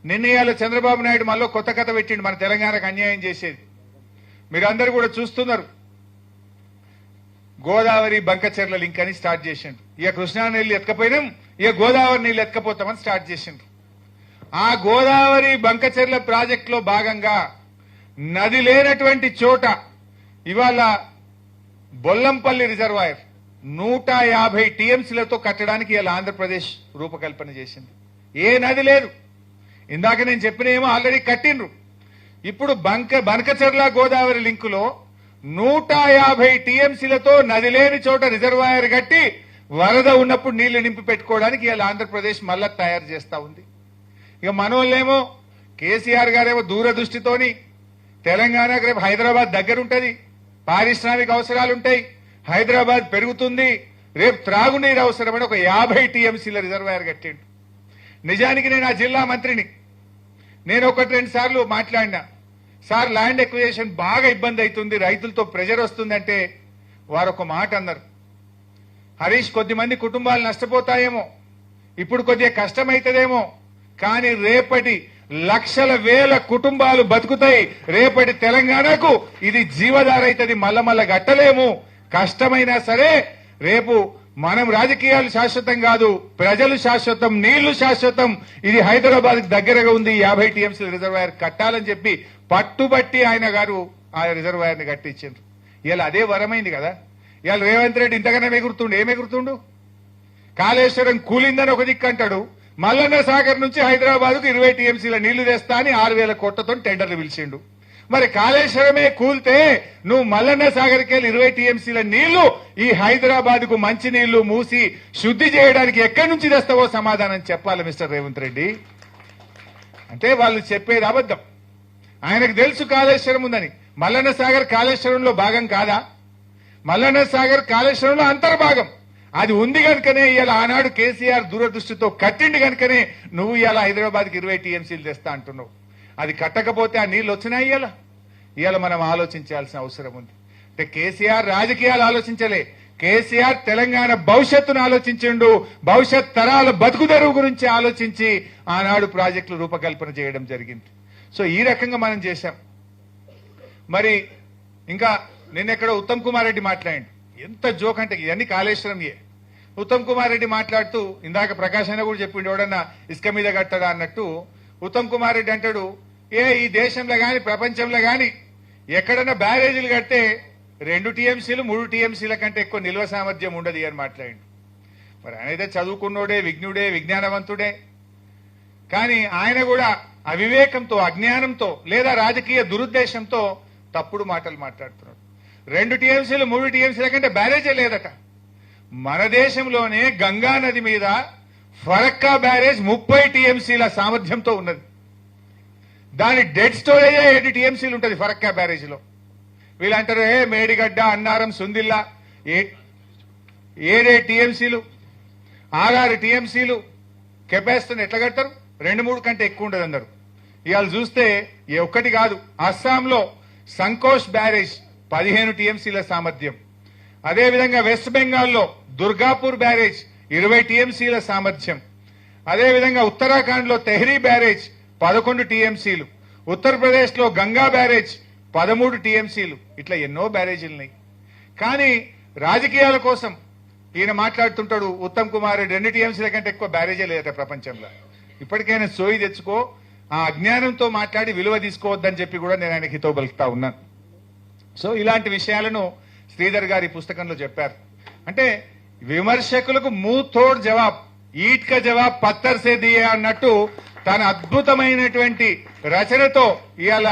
నిర్ణయాలు చంద్రబాబు నాయుడు మళ్ళీ కొత్త కథ పెట్టిండు, మన తెలంగాణకు అన్యాయం చేసేది. మీరందరూ కూడా చూస్తున్నారు. గోదావరి బంకచెర్ల లింక్ అని స్టార్ట్ చేసిండు. ఇక కృష్ణా నీళ్లు ఎత్తుకపోయినాం, ఇక గోదావరి నీళ్లు ఎత్తుకపోతామని స్టార్ట్ చేసిండ్రు. ఆ గోదావరి బంకచెర్ల ప్రాజెక్టులో భాగంగా నది లేనటువంటి చోట ఇవాళ బొల్లంపల్లి రిజర్వాయర్ 150 టీఎంసీలతో కట్టడానికి ఇలా ఆంధ్రప్రదేశ్ రూపకల్పన చేసింది. ఏ నది లేదు. ఇందాక నేను చెప్పినేమో ఆల్రెడీ కట్టిండ్రు. ఇప్పుడు బంకచెర్ల గోదావరి లింకులో 150 టీఎంసీలతో నది లేని చోట రిజర్వాయర్ కట్టి వరద ఉన్నప్పుడు నీళ్లు నింపి పెట్టుకోవడానికి ఇలా ఆంధ్రప్రదేశ్ మళ్ళా తయారు చేస్తా ఉంది. ఇక మనోళ్ళేమో కేసీఆర్ గారేమో దూరదృష్టితోని తెలంగాణకు రేపు హైదరాబాద్ దగ్గరుంటది, పారిశ్రామిక అవసరాలుంటాయి, హైదరాబాద్ పెరుగుతుంది, రేపు త్రాగునీరు అవసరమని ఒక 50 టీఎంసీల రిజర్వాయర్ కట్టిండు. నిజానికి నేను ఆ జిల్లా మంత్రిని, నేను 1-2 సార్లు మాట్లాడినా, సార్ ల్యాండ్ ఎక్విజిషన్ బాగా ఇబ్బంది అవుతుంది, రైతులతో ప్రెజర్ వస్తుందంటే వారు ఒక మాట అన్నారు, హరీష్ కొద్దిమంది కుటుంబాలు నష్టపోతాయేమో, ఇప్పుడు కొద్దిగా కష్టమైతుందేమో, కానీ రేపటి లక్షల వేల కుటుంబాలు బతుకుతాయి, రేపటి తెలంగాణకు ఇది జీవధార అవుతుంది, మల్ల గట్టలేము, కష్టమైనా సరే రేపు మనం రాజకీయాలు శాశ్వతం కాదు, ప్రజలు శాశ్వతం, నీళ్లు శాశ్వతం, ఇది హైదరాబాద్ దగ్గరగా ఉంది, 50 టీఎంసీల రిజర్వాయర్ కట్టాలని చెప్పి పట్టుబట్టి ఆయన గారు ఆ రిజర్వాయర్ ని కట్టించారు. ఇలా అదే వరమైంది కదా. ఇవాళ రేవంత్ రెడ్డి ఇంతకన్నా ఎగురుతుండు, ఏమెగురుతుండు? కాళేశ్వరం కూలిందని ఒక దిక్కు అంటాడు, మల్లన్న సాగర్ నుంచి హైదరాబాద్ కు 20 టీఎంసీల నీళ్లు తెస్తా అని 6,000 కోట్లతో టెండర్లు పిలిచిండు. మరి కాళేశ్వరమే కూల్తే నువ్వు మల్లన్న సాగర్కి వెళ్ళి 20 టీఎంసీల నీళ్లు ఈ హైదరాబాద్ కు మంచి నీళ్లు మూసి శుద్ధి చేయడానికి ఎక్కడి నుంచి తెస్తావో సమాధానం చెప్పాలి మిస్టర్ రేవంత్ రెడ్డి. అంటే వాళ్ళు చెప్పేది అబద్ధం. ఆయనకు తెలుసు కాళేశ్వరం ఉందని. మల్లన్న సాగర్ కాళేశ్వరంలో భాగం కాదా? మల్లన్న సాగర్ కాళేశ్వరంలో అంతర్భాగం. అది ఉంది కనుకనే ఇవాళ ఆనాడు కేసీఆర్ దూరదృష్టితో కట్టిండి కనుకనే నువ్వు ఇవాళ హైదరాబాద్కి 20 టీఎంసీలు తెస్తా అంటున్నావు. అది కట్టకపోతే ఆ నీళ్లు వచ్చినాయి. ఇవాళ మనం ఆలోచించాల్సిన అవసరం ఉంది. అంటే కేసీఆర్ రాజకీయాలు ఆలోచించలే, కేసీఆర్ తెలంగాణ భవిష్యత్తును ఆలోచించిండు, భవిష్యత్ తరాల బతుకుదెరువు గురించి ఆలోచించి ఆనాడు ప్రాజెక్టులు రూపకల్పన చేయడం జరిగింది. సో ఈ రకంగా మనం చేశాం. మరి ఇంకా నిన్నెక్కడో ఉత్తమ్ కుమార్ రెడ్డి మాట్లాడిండు, ఎంత జోక్ అంటే ఇవన్నీ కాళేశ్వరంయే. ఉత్తమ్ కుమార్ రెడ్డి మాట్లాడుతూ ఇందాక ప్రకాశ్ అయినా కూడా చెప్పిండు, ఎవడన్నా ఇసుక మీద కట్టడా అన్నట్టు ఉత్తమ్ కుమార్ రెడ్డి అంటాడు, ఈ దేశంలో గాని ప్రపంచంలో గాని ఎక్కడన్నా బ్యారేజీలు కడితే 2 టీఎంసీలు 3 టీఎంసీల కంటే ఎక్కువ నిల్వ సామర్థ్యం ఉండదు అని మాట్లాడిండు. మరి ఆయన అయితే చదువుకున్నోడే, విజ్ఞుడే, విజ్ఞానవంతుడే, కానీ ఆయన కూడా అవివేకంతో, అజ్ఞానంతో లేదా రాజకీయ దురుద్దేశంతో తప్పుడు మాటలు మాట్లాడుతున్నాడు. 2 టీఎంసీలు 3 టీఎంసీల కంటే బ్యారేజే లేదట. మన దేశంలోనే గంగా నది మీద ఫరక్కా బ్యారేజ్ 30 టీఎంసీల సామర్థ్యంతో ఉన్నది. దాని డెడ్ స్టోరేజ్ 7 టీఎంసీలు ఉంటుంది ఫరక్కా బ్యారేజ్ లో. వీళ్ళంటారు మేడిగడ్డ, అన్నారం, సుందిల్లా 7 టీఎంసీలు 6 టీఎంసీలు కెపాసిటీని ఎట్లా కడతారు? 2-3 కంటే ఎక్కువ ఉండదు అన్నారు. ఇవాళ చూస్తే ఒక్కటి కాదు, అస్సాంలో సంకోష్ బ్యారేజ్ 15 టీఎంసీల సామర్థ్యం. అదేవిధంగా వెస్ట్ బెంగాల్లో దుర్గాపూర్ బ్యారేజ్ 20 టీఎంసీల సామర్థ్యం. అదేవిధంగా ఉత్తరాఖండ్ లో తెహ్రీ బ్యారేజ్ 11 టీఎంసీలు, ఉత్తరప్రదేశ్ లో గంగా బ్యారేజ్ 13 టీఎంసీలు. ఇట్లా ఎన్నో బ్యారేజీలు ఉన్నాయి. కానీ రాజకీయాల కోసం ఈయన మాట్లాడుతుంటాడు ఉత్తమ్ కుమార్ రెడ్డి, 2 టీఎంసీల కంటే ఎక్కువ బ్యారేజే లేదట ప్రపంచంలో. ఇప్పటికైనా సోయి తెచ్చుకో, ఆ అజ్ఞానంతో మాట్లాడి విలువ తీసుకోవద్దని చెప్పి కూడా నేను ఆయనకి హితవు పలుకుతా ఉన్నాను. సో ఇలాంటి విషయాలను శ్రీధర్ గారి పుస్తకంలో చెప్పారు. అంటే విమర్శకులకు మూతోడ్ జవాబ్, ఈట్ కా జవాబ్ పత్తర్ సే దియే అన్నట్టు తన అద్భుతమైనటువంటి రచనతో ఇవాళ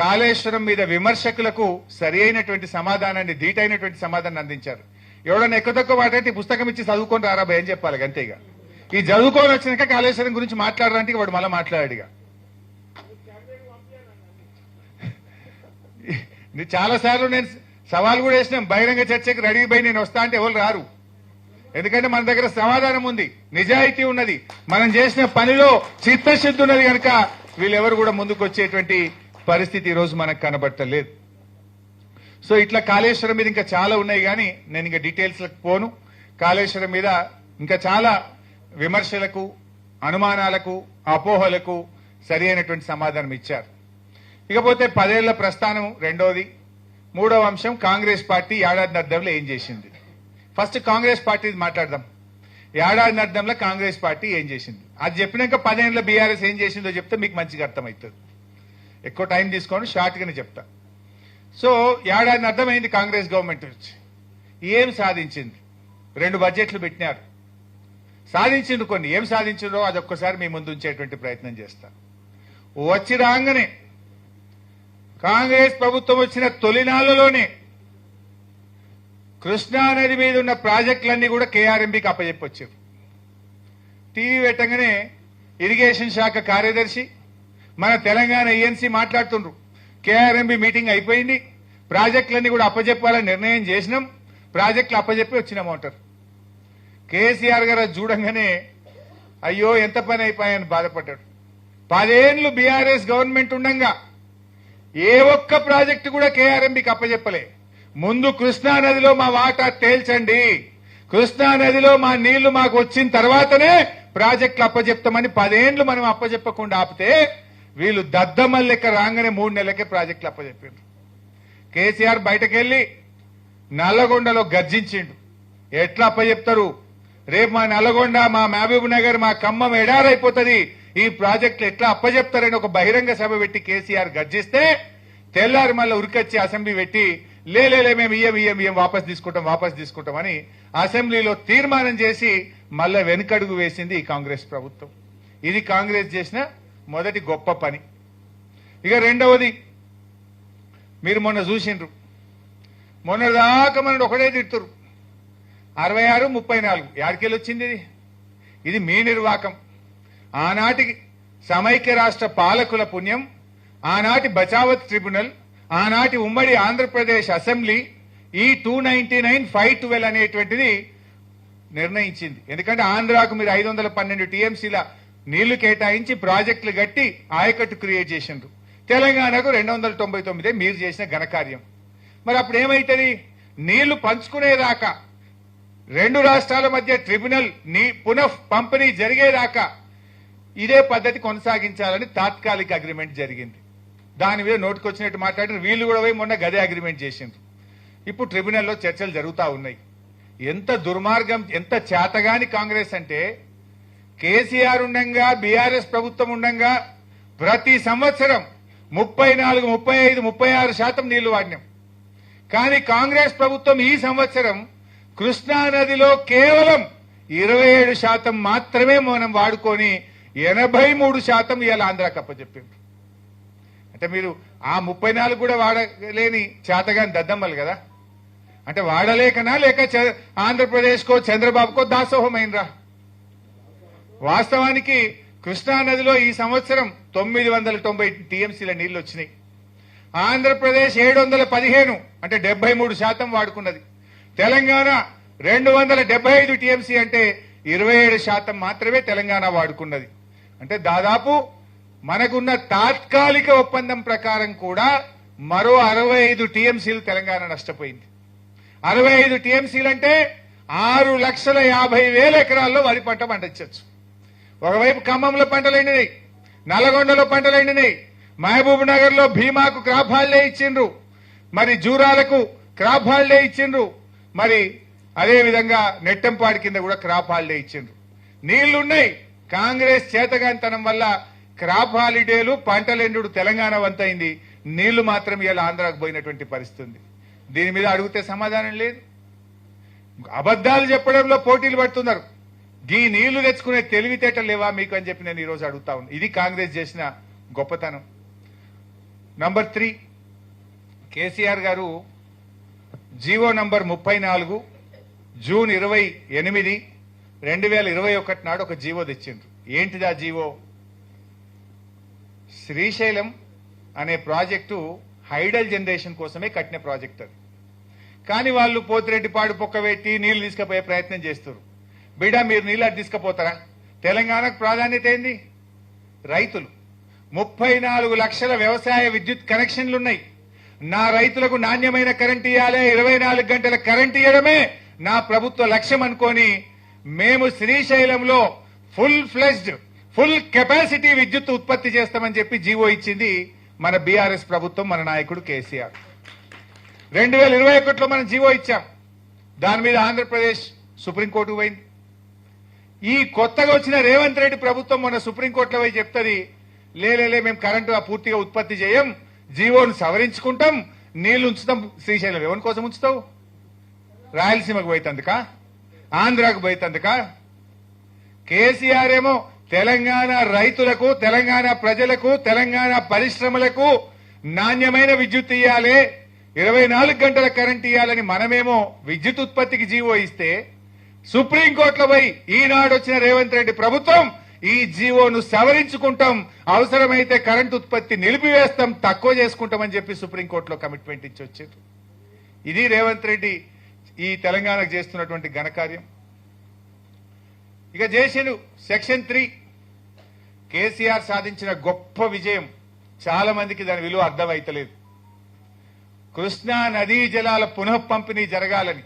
కాళేశ్వరం మీద విమర్శకులకు సరి అయినటువంటి సమాధానాన్ని, ధీటైనటువంటి సమాధానాన్ని అందించారు. ఎవడన్నా ఎక్కువ తక్కువ మాట్లాడితే పుస్తకం ఇచ్చి చదువుకొని రారా భయం చెప్పాలి అంతేగా. ఈ చదువుకొని వచ్చినాక కాళేశ్వరం గురించి మాట్లాడడానికి వాడు మళ్ళీ మాట్లాడాడుగా. చాలా సార్లు నేను సవాల్ కూడా వేసినాం, బహిరంగ చర్చకు రెడీ పోయి నేను వస్తా అంటే ఎవరు రారు. ఎందుకంటే మన దగ్గర సమాధానం ఉంది, నిజాయితీ ఉన్నది, మనం చేసిన పనిలో చిత్తశుద్ధి ఉన్నది కనుక వీళ్ళెవరు కూడా ముందుకు వచ్చేటువంటి పరిస్థితి ఈ రోజు మనకు కనబడతలేదు. సో ఇట్లా కాళేశ్వరం మీద ఇంకా చాలా ఉన్నాయి కానీ నేను ఇంకా డీటెయిల్స్లకు పోను. కాళేశ్వరం మీద ఇంకా చాలా విమర్శలకు, అనుమానాలకు, అపోహలకు సరి అయినటువంటి సమాధానం ఇచ్చారు. ఇకపోతే 10 ఏళ్ల ప్రస్థానం రెండోది. మూడవ అంశం కాంగ్రెస్ పార్టీ ఏడాది అర్థంలో ఏం చేసింది. ఫస్ట్ కాంగ్రెస్ పార్టీ మాట్లాడదాం. ఏడాది అర్థంలో కాంగ్రెస్ పార్టీ ఏం చేసింది అది చెప్పినాక 10 ఏళ్ల బీఆర్ఎస్ ఏం చేసిందో చెప్తే మీకు మంచిగా అర్థమవుతుంది. ఎక్కువ టైం తీసుకోండి, షార్ట్గానే చెప్తా. సో ఏడాది అర్థమైంది కాంగ్రెస్ గవర్నమెంట్ వచ్చి ఏం సాధించింది. 2 బడ్జెట్లు పెట్టినారు, సాధించిండ్రు కొన్ని. ఏం సాధించిండ్రో అది ఒక్కసారి మీ ముందు ఉంచేటువంటి ప్రయత్నం చేస్తా. వచ్చి రాగానే కాంగ్రెస్ ప్రభుత్వం వచ్చిన తొలినాళ్లలోనే కృష్ణా నది మీద ఉన్న ప్రాజెక్టులన్నీ కూడా కేఆర్ఎంబీకి అప్పచెప్పొచ్చారు. టీవీ పెట్టగానే ఇరిగేషన్ శాఖ కార్యదర్శి మన తెలంగాణ ఈఎన్సీ మాట్లాడుతుండ్రు, కేఆర్ఎంబీ మీటింగ్ అయిపోయింది, ప్రాజెక్టులన్నీ కూడా అప్పచెప్పాలని నిర్ణయం చేసినాం, ప్రాజెక్టులు అప్పచెప్పి వచ్చినామంటారు. కేసీఆర్ గారు అది చూడంగానే అయ్యో ఎంత పని అయిపోయాయని బాధపడ్డాడు. 10 ఏళ్లు బీఆర్ఎస్ గవర్నమెంట్ ఉండగా ఏ ఒక్క ప్రాజెక్టు కూడా కేఆర్ఎంబీకి అప్పచెప్పలే. ముందు కృష్ణా నదిలో మా వాటా తేల్చండి, కృష్ణా నదిలో మా నీళ్లు మాకు వచ్చిన తర్వాతనే ప్రాజెక్టులు అప్పచెప్తామని 10 ఏళ్లు మనం అప్పచెప్పకుండా ఆపితే వీళ్ళు దద్దమ్మల లెక్క రాగానే 3 నెలలకే ప్రాజెక్టులు అప్పచెప్పారు. కేసీఆర్ బయటకెళ్లి నల్లగొండలో గర్జించిండు. ఎట్లా అప్పచెప్తారు, రేపు మా నల్లగొండ, మా మహబూబ్ నగర్, మా ఖమ్మం ఎడారైపోతుంది, ఈ ప్రాజెక్టులు ఎట్లా అప్పచెప్తారని ఒక బహిరంగ సభ పెట్టి కేసీఆర్ గర్జిస్తే తెల్లారి మళ్ళీ ఉరికొచ్చి అసెంబ్లీ పెట్టి లేలే మేము ఇయ్యం వాపస్ తీసుకుంటాం అని అసెంబ్లీలో తీర్మానం చేసి మళ్ళా వెనుకడుగు వేసింది ఈ కాంగ్రెస్ ప్రభుత్వం. ఇది కాంగ్రెస్ చేసిన మొదటి గొప్ప పని. ఇక రెండవది మీరు మొన్న చూసిండ్రు, మొన్నదాకా మనం ఒకటే తిడుతురు 66, 34 యాడికెళ్ళి వచ్చింది ఇది మీ నిర్వాకం. ఆనాటి సమైక్య రాష్ట్ర పాలకుల పుణ్యం, ఆనాటి బచావత్ ట్రిబ్యునల్, ఆనాటి ఉమ్మడి ఆంధ్రప్రదేశ్ అసెంబ్లీ ఈ 299, 512 అనేటువంటిది నిర్ణయించింది. ఎందుకంటే ఆంధ్రాకు మీరు 512 టీఎంసీల నీళ్లు కేటాయించి ప్రాజెక్టులు కట్టి ఆయకట్టు క్రియేట్ చేసిండ్రు. తెలంగాణకు 299 మీరు చేసిన ఘనకార్యం. మరి అప్పుడు ఏమైతుంది, నీళ్లు పంచుకునేదాకా 2 రాష్ట్రాల మధ్య ట్రిబ్యునల్ పునః పంపిణీ జరిగేదాకా ఇదే పద్ధతి కొనసాగించాలని తాత్కాలిక అగ్రిమెంట్ జరిగింది. దాని మీద నోటుకొచ్చినట్టు మాట్లాడిన వీళ్ళు కూడా పోయి మొన్న గదే అగ్రిమెంట్ చేసిండ్రు. ఇప్పుడు ట్రిబ్యునల్లో చర్చలు జరుగుతూ ఉన్నాయి. ఎంత దుర్మార్గం, ఎంత చేతగాని కాంగ్రెస్ అంటే కేసీఆర్ ఉండంగా, బీఆర్ఎస్ ప్రభుత్వం ఉండంగా ప్రతి సంవత్సరం 34, 35, 36% నీళ్లు వాడినాం. కానీ కాంగ్రెస్ ప్రభుత్వం ఈ సంవత్సరం కృష్ణా నదిలో కేవలం 27% మాత్రమే మనం వాడుకొని 83% ఇవాళ ఆంధ్రాకి అప్పచెప్పారు. అంటే మీరు ఆ 34 కూడా వాడలేని చేతగాని దద్దమ్మలు కదా. అంటే వాడలేకనా లేక ఆంధ్రప్రదేశ్కో చంద్రబాబుకో దాసోహమైనరా? వాస్తవానికి కృష్ణా నదిలో ఈ సంవత్సరం 990 టీఎంసీల నీళ్లు వచ్చినాయి. ఆంధ్రప్రదేశ్ 715 అంటే 73% వాడుకున్నది. తెలంగాణ 275 టీఎంసీ అంటే 27% మాత్రమే తెలంగాణ వాడుకున్నది. అంటే దాదాపు మనకున్న తాత్కాలిక ఒప్పందం ప్రకారం కూడా మరో 65 టీఎంసీలు తెలంగాణ నష్టపోయింది. 65 టీఎంసీలు అంటే 6,50,000 ఎకరాల్లో వరి పంట పండించవచ్చు. ఒకవైపు ఖమ్మంలో పంటలు ఎండినాయి, నల్లగొండలో పంటలు ఎండినాయి, మహబూబ్ నగర్ లో భీమాకు క్రాప్ హాలిడే ఇచ్చిండ్రు, మరి జూరాలకు క్రాప్ హాలిడే ఇచ్చిండ్రు, మరి అదే విధంగా నెట్టంపాడి కింద కూడా క్రాప్ హాలిడే ఇచ్చిండ్రు. నీళ్లున్నాయి. కాంగ్రెస్ చేతగానితనం వల్ల క్రాప్ హాలిడేలు, పంటలెండు తెలంగాణ వంతైంది, నీళ్లు మాత్రం ఇలా ఆంధ్రాకు పోయినటువంటి పరిస్థితి ఉంది. దీని మీద అడిగితే సమాధానం లేదు. అబద్దాలు చెప్పడంలో పోటీలు పడుతున్నారు. ఈ నీళ్లు తెచ్చుకునే తెలివితేటలు లేవా మీకు అని చెప్పి నేను ఈరోజు అడుగుతా ఉన్నాను. ఇది కాంగ్రెస్ చేసిన గొప్పతనం. నంబర్ 3, కేసీఆర్ గారు జీవో నంబర్ 34 జూన్ 28, 2021 నాడు ఒక జీవో తెచ్చిండ్రు. ఏంటిది ఆ జీవో? శ్రీశైలం అనే ప్రాజెక్టు హైడల్ జనరేషన్ కోసమే కట్టిన ప్రాజెక్ట్ అది. కానీ వాళ్ళు పోతిరెడ్డిపాడు పొక్కబెట్టి నీళ్లు తీసుకుపోయే ప్రయత్నం చేస్తారు. బిడ్డ మీరు నీళ్ళు అటు తీసుకుపోతారా? తెలంగాణకు ప్రాధాన్యత ఏంది? రైతులు. 34 లక్షల వ్యవసాయ విద్యుత్ కనెక్షన్లున్నాయి. నా రైతులకు నాణ్యమైన కరెంట్ ఇవ్వాలి, 24 గంటల కరెంట్ ఇవ్వడమే నా ప్రభుత్వ లక్ష్యం అనుకొని మేము శ్రీశైలంలో ఫుల్ కెపాసిటీ విద్యుత్ ఉత్పత్తి చేస్తామని చెప్పి జీవో ఇచ్చింది మన బీఆర్ఎస్ ప్రభుత్వం, మన నాయకుడు కేసీఆర్. 2021లో మనం జీవో ఇచ్చాం. దాని మీద ఆంధ్రప్రదేశ్ సుప్రీంకోర్టుకు పోయింది. ఈ కొత్తగా వచ్చిన రేవంత్ రెడ్డి ప్రభుత్వం మొన్న సుప్రీంకోర్టులో పోయి చెప్తుంది, లేలే మేము కరెంటు పూర్తిగా ఉత్పత్తి చేయం, జీవోను సవరించుకుంటాం, నీళ్లు ఉంచుతాం శ్రీశైలం. ఎవరి కోసం ఉంచుతావు? రాయలసీమకు పోయితందుకా, ఆంధ్రాకు పోయితందుకా? కేసీఆర్ ఏమో తెలంగాణ రైతులకు, తెలంగాణ ప్రజలకు, తెలంగాణ పరిశ్రమలకు నాణ్యమైన విద్యుత్ ఇవ్వాలి, 24 గంటల కరెంట్ ఇవ్వాలని మనమేమో విద్యుత్ ఉత్పత్తికి జీవో ఇస్తే, సుప్రీంకోర్టులో పోయి ఈనాడు వచ్చిన రేవంత్ రెడ్డి ప్రభుత్వం ఈ జీవోను సవరించుకుంటాం, అవసరమైతే కరెంట్ ఉత్పత్తి నిలిపివేస్తాం, తక్కువ చేసుకుంటామని చెప్పి సుప్రీంకోర్టులో కమిట్మెంట్ ఇచ్చి వచ్చారు. ఇది రేవంత్ రెడ్డి ఈ తెలంగాణకు చేస్తున్నటువంటి ఘనకార్యం. ఇక చేసిండు సెక్షన్ 3. కేసీఆర్ సాధించిన గొప్ప విజయం. చాలా మందికి దాని విలువ అర్థమైతలేదు. కృష్ణా నదీ జలాల పునః పంపిణీ జరగాలని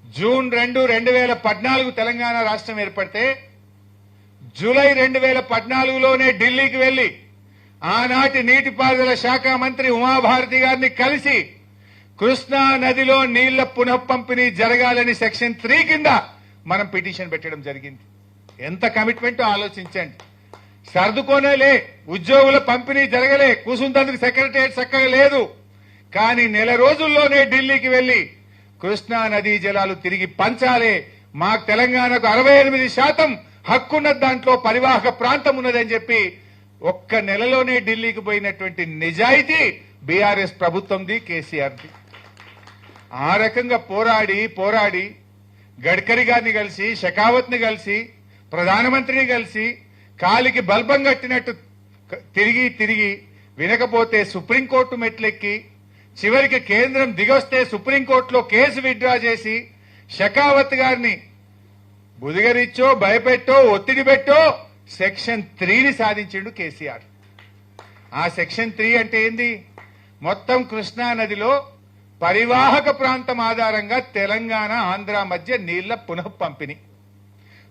జూన్ 2, 2014 తెలంగాణ రాష్ట్రం ఏర్పడితే జూలై 2014లోనే ఢిల్లీకి వెళ్లి ఆనాటి నీటిపారుదల శాఖ మంత్రి ఉమాభారతి గారిని కలిసి కృష్ణా నదిలో నీళ్ల పునః పంపిణీ జరగాలని సెక్షన్ 3 కింద మనం పిటిషన్ పెట్టడం జరిగింది. ఎంత కమిట్మెంట్ ఆలోచించండి. సర్దుకోనేలే, ఉద్యోగుల పంపిణీ జరగలే, కూసుంతందుకు సెక్రటరియట్ చక్కగా లేదు, కానీ నెల రోజుల్లోనే ఢిల్లీకి వెళ్లి కృష్ణా నదీ జలాలు తిరిగి పంచాలే, మాకు తెలంగాణకు 68% హక్కున్న దాంట్లో పరివాహక ప్రాంతం ఉన్నదని చెప్పి ఒక్క నెలలోనే ఢిల్లీకి పోయినటువంటి నిజాయితీ బీఆర్ఎస్ ప్రభుత్వంది, కేసీఆర్ది. ఆ రకంగా పోరాడి గడ్కరీ గారిని కలిసి, షెకావత్ ని కలిసి, ప్రధానమంత్రిని కలిసి కాలికి బల్బం కట్టినట్టు తిరిగి వినకపోతే సుప్రీంకోర్టు మెట్లెక్కి చివరికి కేంద్రం దిగొస్తే సుప్రీంకోర్టులో కేసు విత్డ్రా చేసి షెకావత్ గారిని బుదిగరిచ్చో, భయపెట్టో, ఒత్తిడి పెట్టో సెక్షన్ 3ని సాధించిండు కేసీఆర్. ఆ సెక్షన్ 3 అంటే ఏంది? మొత్తం కృష్ణా నదిలో పరివాహక ప్రాంతం ఆధారంగా తెలంగాణ, ఆంధ్ర మధ్య నీళ్ల పునః పంపిణీ.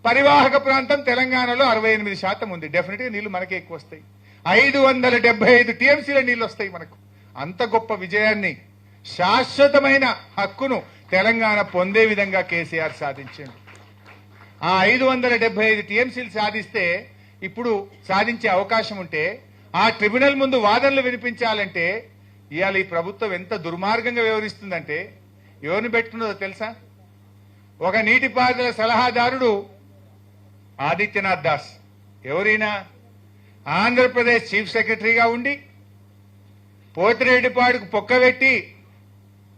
పరివాహక ప్రాంతం తెలంగాణలో 68% ఉంది. డెఫినెట్ గా నీళ్లు మనకే ఎక్కువ వస్తాయి. 575 టీఎంసీల నీళ్లు వస్తాయి మనకు. అంత గొప్ప విజయాన్ని, శాశ్వతమైన హక్కును తెలంగాణ పొందే విధంగా కేసీఆర్ సాధించాడు. ఆ 575 టీఎంసీలు సాధిస్తే, ఇప్పుడు సాధించే అవకాశం ఉంటే, ఆ ట్రిబ్యునల్ ముందు వాదనలు వినిపించాలంటే ఇవాళ ఈ ప్రభుత్వం ఎంత దుర్మార్గంగా వ్యవహరిస్తుందంటే ఎవరిని పెట్టుకున్నదో తెలుసా? ఒక నీటిపారుదల సలహాదారుడు ఆదిత్యనాథ్ దాస్. ఎవరైనా ఆంధ్రప్రదేశ్ చీఫ్ సెక్రటరీగా ఉండి పోతిరెడ్డిపాడుకు పొక్కబెట్టి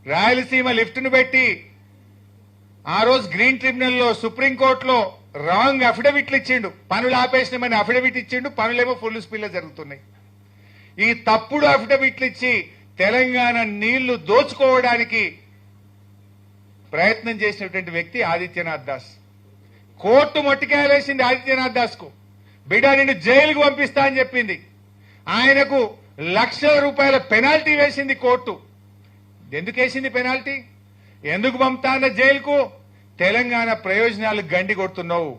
రాయలసీమ లిఫ్ట్ను పెట్టి ఆ రోజు గ్రీన్ ట్రిబ్యునల్లో సుప్రీంకోర్టులో రాంగ్ అఫిడవిట్లు ఇచ్చిండు. పనులు ఆపేసినామని అఫిడవిట్ ఇచ్చిండు, పనులేమో ఫుల్ స్పీడ్ జరుగుతున్నాయి. ఈ తప్పుడు అఫిడవిట్లు ఇచ్చి తెలంగాణ నీళ్లు దోచుకోవడానికి ప్రయత్నం చేసినటువంటి వ్యక్తి ఆదిత్యనాథ్ దాస్. కోర్టు మొట్టికాయలేసింది ఆదిత్యనాథ్ దాస్ కు. బిడ్డ నిన్ను జైలుకు పంపిస్తా అని చెప్పింది. ఆయనకు లక్షల రూపాయల పెనాల్టీ వేసింది కోర్టు. ఎందుకు వేసింది పెనాల్టీ? ఎందుకు పంపుతా అన్న జైలుకు? తెలంగాణ ప్రయోజనాలు గండి కొడుతున్నావు,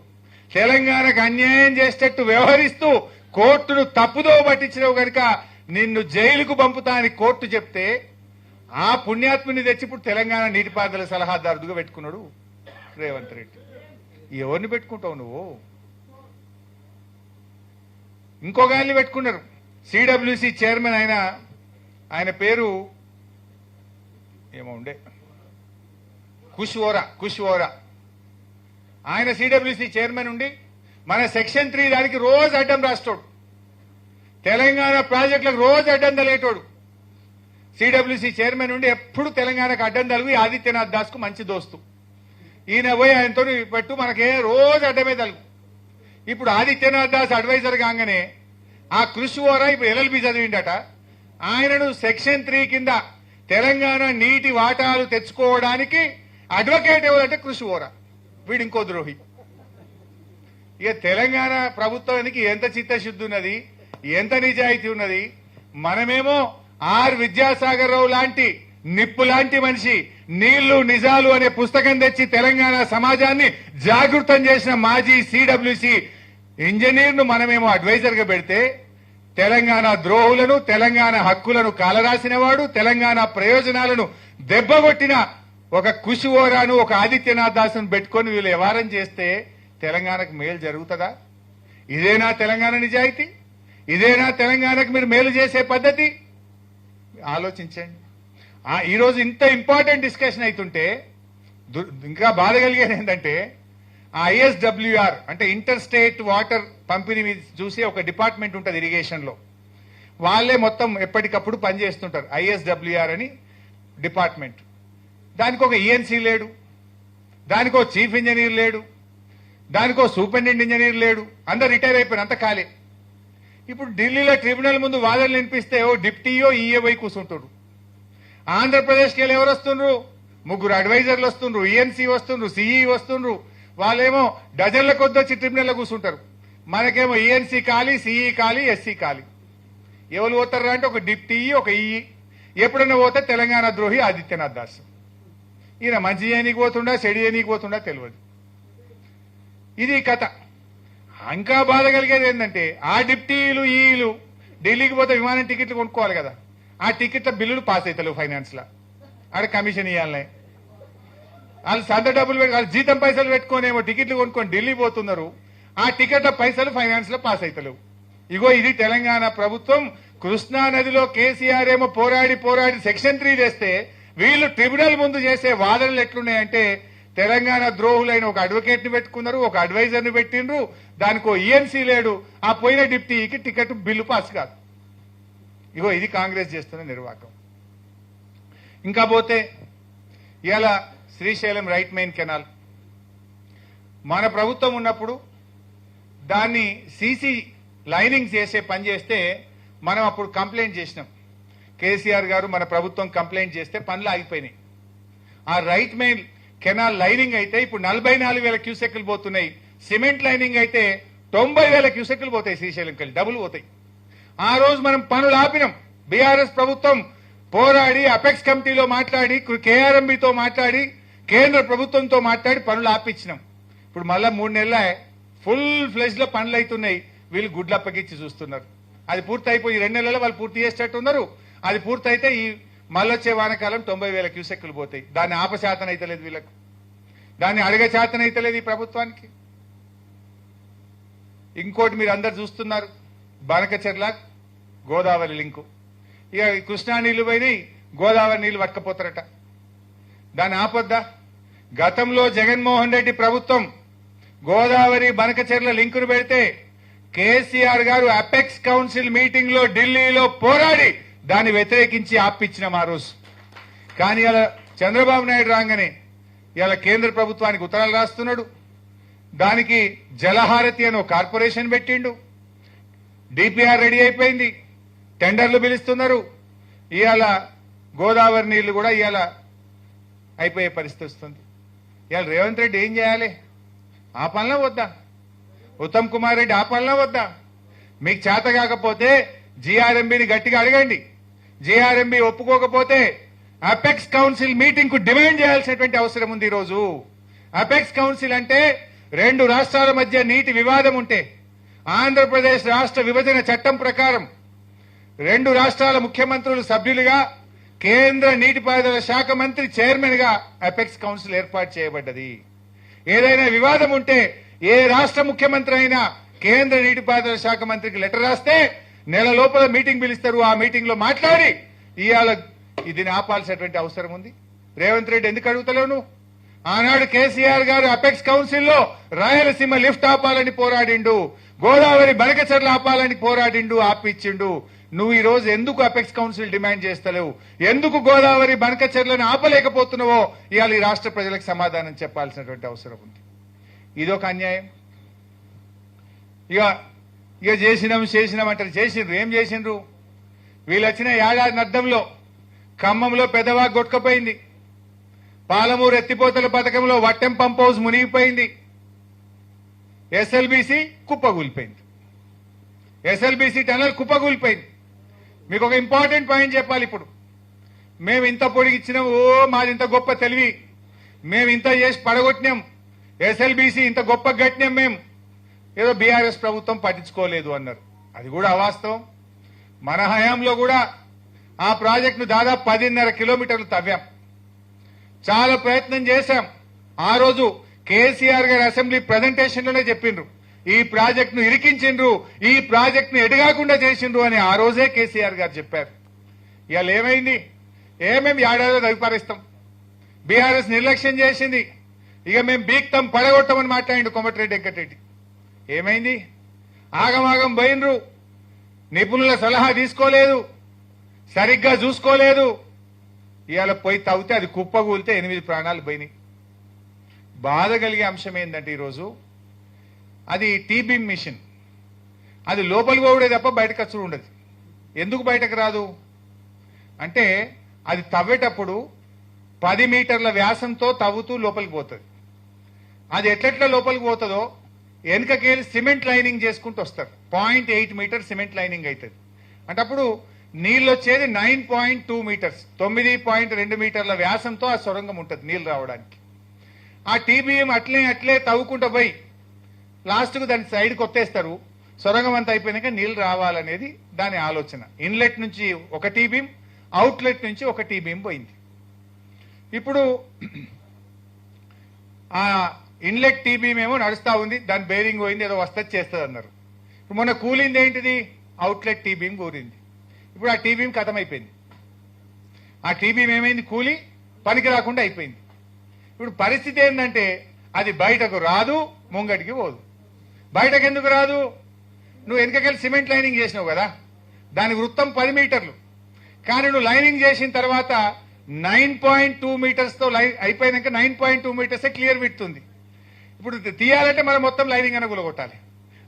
తెలంగాణకు అన్యాయం చేసేటట్టు వ్యవహరిస్తూ కోర్టును తప్పుదో పట్టించినావు కనుక నిన్ను జైలుకు పంపుతా అని కోర్టు చెప్తే ఆ పుణ్యాత్ముని తెచ్చి ఇప్పుడు తెలంగాణ నీటిపారుదల సలహాదారుడుగా పెట్టుకున్నాడు రేవంత్ రెడ్డి. ఎవరిని పెట్టుకుంటావు నువ్వు? ఇంకో గాలిని పెట్టుకున్నారు, సిడబ్ల్యూసి చైర్మన్. ఆయన పేరు ఏమో ఉండే, కుష్వోరా. ఆయన సిడబ్ల్యూసి చైర్మన్ ఉండి మన సెక్షన్ 3 దానికి రోజు అడ్డం రాస్తాడు, తెలంగాణ ప్రాజెక్టులకు రోజు అడ్డం తగిలేటోడు. సిడబ్ల్యూసి చైర్మన్ ఉండి ఎప్పుడు తెలంగాణకు అడ్డం తలుగు ఆదిత్యనాథ్ దాస్ కు మంచి దోస్తు. ఈయన పోయి ఆయనతో పెట్టు మనకే రోజు అడ్డమే తలుగు. ఇప్పుడు ఆదిత్యనాథ్ దాస్ అడ్వైజర్ కాగానే ఆ కుష్వోరా ఇప్పుడు ఎల్ఎల్బి చదివిండట. ఆయనను సెక్షన్ 3 కింద తెలంగాణ నీటి వాటాలు తెచ్చుకోవడానికి అడ్వకేట్ ఎవరంటే కుష్వోరా. వీడు ఇంకో ద్రోహి. ఇక తెలంగాణ ప్రభుత్వానికి ఎంత చిత్తశుద్ధి ఉన్నది, ఎంత నిజాయితీ ఉన్నది. మనమేమో ఆర్ విద్యాసాగర్ రావు లాంటి నిప్పు లాంటి మనిషి నీళ్లు నిజాలు అనే పుస్తకం తెచ్చి తెలంగాణ సమాజాన్ని జాగృతం చేసిన మాజీ సిడబ్ల్యూసి ఇంజనీర్ను మనమేమో అడ్వైజర్ గా పెడితే తెలంగాణ ద్రోహులను తెలంగాణ హక్కులను కాలరాసినవాడు తెలంగాణ ప్రయోజనాలను దెబ్బగొట్టిన ఒక కుషివోరాను ఒక ఆదిత్యనాథ్ దాసును పెట్టుకొని వీళ్ళు వ్యవహారం చేస్తే తెలంగాణకు మేలు జరుగుతుందా? ఇదేనా తెలంగాణ నిజాయితీ? ఇదేనా తెలంగాణకు మీరు మేలు చేసే పద్ధతి? ఆలోచించండి. ఈరోజు ఇంత ఇంపార్టెంట్ డిస్కషన్ అవుతుంటే ఇంకా బాధ కలిగేది ఏంటంటే ఐఎస్డబ్ల్యూఆర్ అంటే ఇంటర్ స్టేట్ వాటర్ పంపిణీ చూసి ఒక డిపార్ట్మెంట్ ఉంటుంది ఇరిగేషన్ లో, వాళ్ళే మొత్తం ఎప్పటికప్పుడు పనిచేస్తుంటారు. ఐఎస్డబ్ల్యూఆర్ అని డిపార్ట్మెంట్, దానికి ఒక ఈఎన్సీ లేడు, దానికి ఒక చీఫ్ ఇంజనీర్ లేడు, దానికి ఒక సూపరింటెండెంట్ ఇంజనీర్ లేడు, అందరు రిటైర్ అయిపోయిన అంత ఖాళీ. ఇప్పుడు ఢిల్లీలో ట్రిబ్యునల్ ముందు వాదనలు వినిపిస్తే ఓ డిప్టీయో ఈఏ పోయి కూర్చుంటారు. ఆంధ్రప్రదేశ్కి వెళ్ళి ఎవరు వస్తుండ్రు? ముగ్గురు అడ్వైజర్లు వస్తుండ్రు, ఈఎన్సీ వస్తుండ్రు, సిఈ వస్తుండ్రు. వాళ్ళేమో డజన్ల కొద్ది వచ్చి ట్రిబ్యునల్లో కూర్చుంటారు. మనకేమో ఈఎన్సీ ఖాళీ, సిఈ ఖాళీ, ఎస్సీ ఖాళీ. ఎవరు పోతారా అంటే ఒక డిప్టీ, ఒక ఈఈ. ఎప్పుడన్నా పోతే తెలంగాణ ద్రోహి ఆదిత్యనాథ్ దాస్. ఈయన మంచి చేయనీకి పోతుండా చెడు చేయనీకి పోతుండా తెలియదు. ఇది కథ. ఇంకా బాధ కలిగేది ఏంటంటే ఆ డిప్టీలు ఈలు ఢిల్లీకి పోతే విమానం టికెట్లు కొనుక్కోవాలి కదా, ఆ టికెట్ల బిల్లులు పాస్ అవుతలేవు ఫైనాన్స్ లా. ఆడ కమిషన్ ఇవ్వాలనే వాళ్ళు సొంత డబ్బులు పెట్టి వాళ్ళు జీతం పైసలు పెట్టుకోనేమో టికెట్లు కొనుక్కొని ఢిల్లీ పోతున్నారు. ఆ టికెట్ల పైసలు ఫైనాన్స్ లో పాస్ అవుతలేవు. ఇగో ఇది తెలంగాణ ప్రభుత్వం. కృష్ణా నదిలో కేసీఆర్ ఏమో పోరాడి సెక్షన్ 3 చేస్తే వీళ్ళు ట్రిబ్యునల్ ముందు చేసే వాదనలు ఎట్లున్నాయంటే తెలంగాణ ద్రోహులైన ఒక అడ్వకేట్ ని పెట్టుకున్నారు, ఒక అడ్వైజర్ ని పెట్టిండ్రు, దానికి ఓ ఈఎన్సీ లేడు, ఆ పోయిన డిప్టీకి టికెట్ బిల్లు పాస్ కాదు. ఇగో ఇది కాంగ్రెస్ చేస్తున్న నిర్వాహకం. ఇంకా పోతే ఇలా శ్రీశైలం రైట్ మెయిన్ కెనాల్ మన ప్రభుత్వం ఉన్నప్పుడు దాన్ని సీసీ లైనింగ్ చేసే పని చేస్తే మనం అప్పుడు కంప్లైంట్ చేసినాం. కేసీఆర్ గారు మన ప్రభుత్వం కంప్లైంట్ చేస్తే పనులు ఆగిపోయినాయి. ఆ రైట్ మెయిన్ కెనాల్ లైనింగ్ అయితే ఇప్పుడు 44,000 క్యూసెక్లు పోతున్నాయి. సిమెంట్ లైనింగ్ అయితే 90,000 క్యూసెక్లు పోతాయి. శ్రీశైలంకి డబుల్ పోతాయి. ఆ రోజు మనం పనులు ఆపినాం. బీఆర్ఎస్ ప్రభుత్వం పోరాడి అపెక్స్ కమిటీలో మాట్లాడి కేఆర్ఎంబీతో మాట్లాడి కేంద్ర ప్రభుత్వంతో మాట్లాడి పనులు ఆపించినాం. ఇప్పుడు మళ్ళా 3 నెలల ఫుల్ ఫ్లెజ్ లో పనులు అవుతున్నాయి. వీళ్ళు గుడ్లు అప్పగిచ్చి చూస్తున్నారు. అది పూర్తి అయిపోయి 2 నెలల్లో వాళ్ళు పూర్తి చేసేటట్టు ఉన్నారు. అది పూర్తయితే ఈ మళ్ళొచ్చే వానకాలం 90,000 క్యూసెక్లు పోతాయి. దాన్ని ఆపశాతం అయితలేదు వీళ్ళకు, దాన్ని అడగశాతం అయితలేదు ఈ ప్రభుత్వానికి. ఇంకోటి మీరు అందరు చూస్తున్నారు, బనకచెర్ల గోదావరి లింకు. ఇక కృష్ణా నీళ్లు పోయినాయి, గోదావరి నీళ్లు పట్టకపోతారట. దాన్ని ఆపొద్దా? గతంలో జగన్మోహన్ రెడ్డి ప్రభుత్వం గోదావరి బనకచెర్ల లింకును పెడితే కేసీఆర్ గారు అపెక్స్ కౌన్సిల్ మీటింగ్ లో ఢిల్లీలో పోరాడి దాన్ని వ్యతిరేకించి ఆపిచ్చినాం ఆ రోజు. కానీ ఇలా చంద్రబాబు నాయుడు రాగానే ఇలా కేంద్ర ప్రభుత్వానికి ఉత్తరాలు రాస్తున్నాడు. దానికి జలహారతి అని ఒక కార్పొరేషన్ పెట్టిండు. డిపిఆర్ రెడీ అయిపోయింది, టెండర్లు పిలుస్తున్నారు. ఇవాళ గోదావరి నీళ్లు కూడా ఇవాళ అయిపోయే పరిస్థితి వస్తుంది. ఇవాళ రేవంత్ రెడ్డి ఏం చేయాలి? ఆపాలనా వద్దా? ఉత్తమ్ కుమార్ రెడ్డి ఆపాలనా వద్దా? మీకు చేత కాకపోతే జీఆర్ఎంబీని గట్టిగా అడగండి. జీఆర్ఎంబీ ఒప్పుకోకపోతే అపెక్స్ కౌన్సిల్ మీటింగ్ కు డిమాండ్ చేయాల్సినటువంటి అవసరం ఉంది. ఈ రోజు అపెక్స్ కౌన్సిల్ అంటే 2 రాష్ట్రాల మధ్య నీటి వివాదం ఉంటే ఆంధ్రప్రదేశ్ రాష్ట్ర విభజన చట్టం ప్రకారం 2 రాష్ట్రాల ముఖ్యమంత్రులు సభ్యులుగా కేంద్ర నీటిపారుదల శాఖ మంత్రి చైర్మన్ గా అపెక్స్ కౌన్సిల్ ఏర్పాటు చేయబడ్డది. ఏదైనా వివాదం ఉంటే ఏ రాష్ట్ర ముఖ్యమంత్రి అయినా కేంద్ర నీటిపారుదల శాఖ మంత్రికి లెటర్ రాస్తే నెల లోపల మీటింగ్ పిలుస్తారు. ఆ మీటింగ్ లో మాట్లాడి ఇవాళ ఇది ఆపాల్సినటువంటి అవసరం ఉంది. రేవంత్ రెడ్డి ఎందుకు అడుగుతలేవు నువ్వు? ఆనాడు కేసీఆర్ గారు అపెక్స్ కౌన్సిల్ లో రాయలసీమ లిఫ్ట్ ఆపాలని పోరాడిండు, గోదావరి బనకచెర్ల ఆపాలని పోరాడిండు, ఆపిచ్చిండు. నువ్వు ఈ రోజు ఎందుకు అపెక్స్ కౌన్సిల్ డిమాండ్ చేస్తలేవు? ఎందుకు గోదావరి బనకచెర్లను ఆపలేకపోతున్నావో ఇవాళ ఈ రాష్ట్ర ప్రజలకు సమాధానం చెప్పాల్సినటువంటి అవసరం ఉంది. ఇదొక అన్యాయం. ఇక చేసినాం అంటారు. చేసిండ్రు, ఏం చేసిండ్రు? వీళ్ళు వచ్చిన ఏడాది అర్థంలో ఖమ్మంలో పెద్దవాగు కొట్టుకపోయింది, పాలమూరు ఎత్తిపోతల పథకంలో వట్టెం పంప్ హౌస్ మునిగిపోయింది, ఎస్ఎల్బీసీ కుప్పగూలిపోయింది, ఎస్ఎల్బీసీ టనల్ కుప్పగూలిపోయింది. మీకు ఒక ఇంపార్టెంట్ పాయింట్ చెప్పాలి. ఇప్పుడు మేము ఇంత పొడిగిచ్చినాం, ఓ మాది ఇంత గొప్ప తెలివి, మేము ఇంత చేసి పడగొట్టినాం, ఎస్ఎల్బీసీ ఇంత గొప్ప గట్టినాం, మేము ఏదో బీఆర్ఎస్ ప్రభుత్వం పట్టించుకోలేదు అన్నారు. అది కూడా అవాస్తవం. మన హయాంలో కూడా ఆ ప్రాజెక్టును దాదాపు 10.5 కిలోమీటర్లు తవ్వాం. చాలా ప్రయత్నం చేశాం. ఆ రోజు కేసీఆర్ గారి అసెంబ్లీ ప్రజెంటేషన్ లోనే చెప్పిండ్రు, ఈ ప్రాజెక్టును ఇరికించిండ్రు, ఈ ప్రాజెక్టును ఎడగాకుండా చేసిండ్రు అని ఆ రోజే కేసీఆర్ గారు చెప్పారు. ఇవాళ ఏమైంది? ఏమేమి ఏడాదిలో తగ్గిపారిస్తాం. బీఆర్ఎస్ నిర్లక్ష్యం చేసింది. ఇక మేము బీక్తం పడగొట్టమని మాట్లాడిండు కోమటిరెడ్డి వెంకటరెడ్డి. ఏమైంది? ఆగమాగం పోయినరు, నిపుణుల సలహా తీసుకోలేదు, సరిగ్గా చూసుకోలేదు. ఇవాళ పోయి తవ్వితే అది కుప్పగూలితే 8 ప్రాణాలు పోయినాయి. బాధ కలిగే అంశం ఏంటంటే ఈరోజు అది టీబీమ్ మిషన్, అది లోపలికి పోవడే తప్ప బయటకు వచ్చుడు ఉండదు. ఎందుకు బయటకు రాదు అంటే అది తవ్వేటప్పుడు 10 మీటర్ల వ్యాసంతో తవ్వుతూ లోపలికి పోతుంది. అది ఎట్లెట్లా లోపలికి పోతుందో వెనుకకెళ్ళి సిమెంట్ లైనింగ్ చేసుకుంటూ వస్తారు. 0.8 మీటర్ సిమెంట్ లైనింగ్ అవుతుంది. అంటే అప్పుడు నీళ్ళు వచ్చేది 9.2 మీటర్స్, 9.2 మీటర్ల వ్యాసంతో ఆ సొరంగం ఉంటుంది నీళ్ళు రావడానికి. ఆ టీబీఎం అట్లే తవ్వుకుంటూ పోయి లాస్ట్కు దాని సైడ్కి కొత్తేస్తారు. సొరంగం అంతా అయిపోయినాక నీళ్ళు రావాలనేది దాని ఆలోచన. ఇన్లెట్ నుంచి ఒక టీబీఎం, అవుట్లెట్ నుంచి ఒక టీబీఎం పోయింది. ఇప్పుడు ఆ ఇన్లెట్ టీబీఎం ఏమో నడుస్తా ఉంది, దాని బేరింగ్ పోయింది, ఏదో వస్తుంది చేస్తుంది అన్నారు. ఇప్పుడు మొన్న కూలింది ఏంటిది? అవుట్లెట్ టీబీఎం కూలింది. ఇప్పుడు ఆ టీబీఎం ఖతం అయిపోయింది. ఆ టీబీఎం ఏమైంది? కూలి పనికి రాకుండా అయిపోయింది. ఇప్పుడు పరిస్థితి ఏంటంటే అది బయటకు రాదు, ముంగటికి పోదు. బయటకు ఎందుకు రాదు? నువ్వు వెనకకెళ్ళి సిమెంట్ లైనింగ్ చేసినావు కదా, దాని వృత్తం 10 మీటర్లు, కానీ నువ్వు లైనింగ్ చేసిన తర్వాత 9.2 మీటర్స్ తో అయిపోయినాక 9.2 మీటర్సే క్లియర్ విడుతుంది. ఇప్పుడు తీయాలంటే మనం మొత్తం లైనింగ్ అన్న గులగొట్టాలి.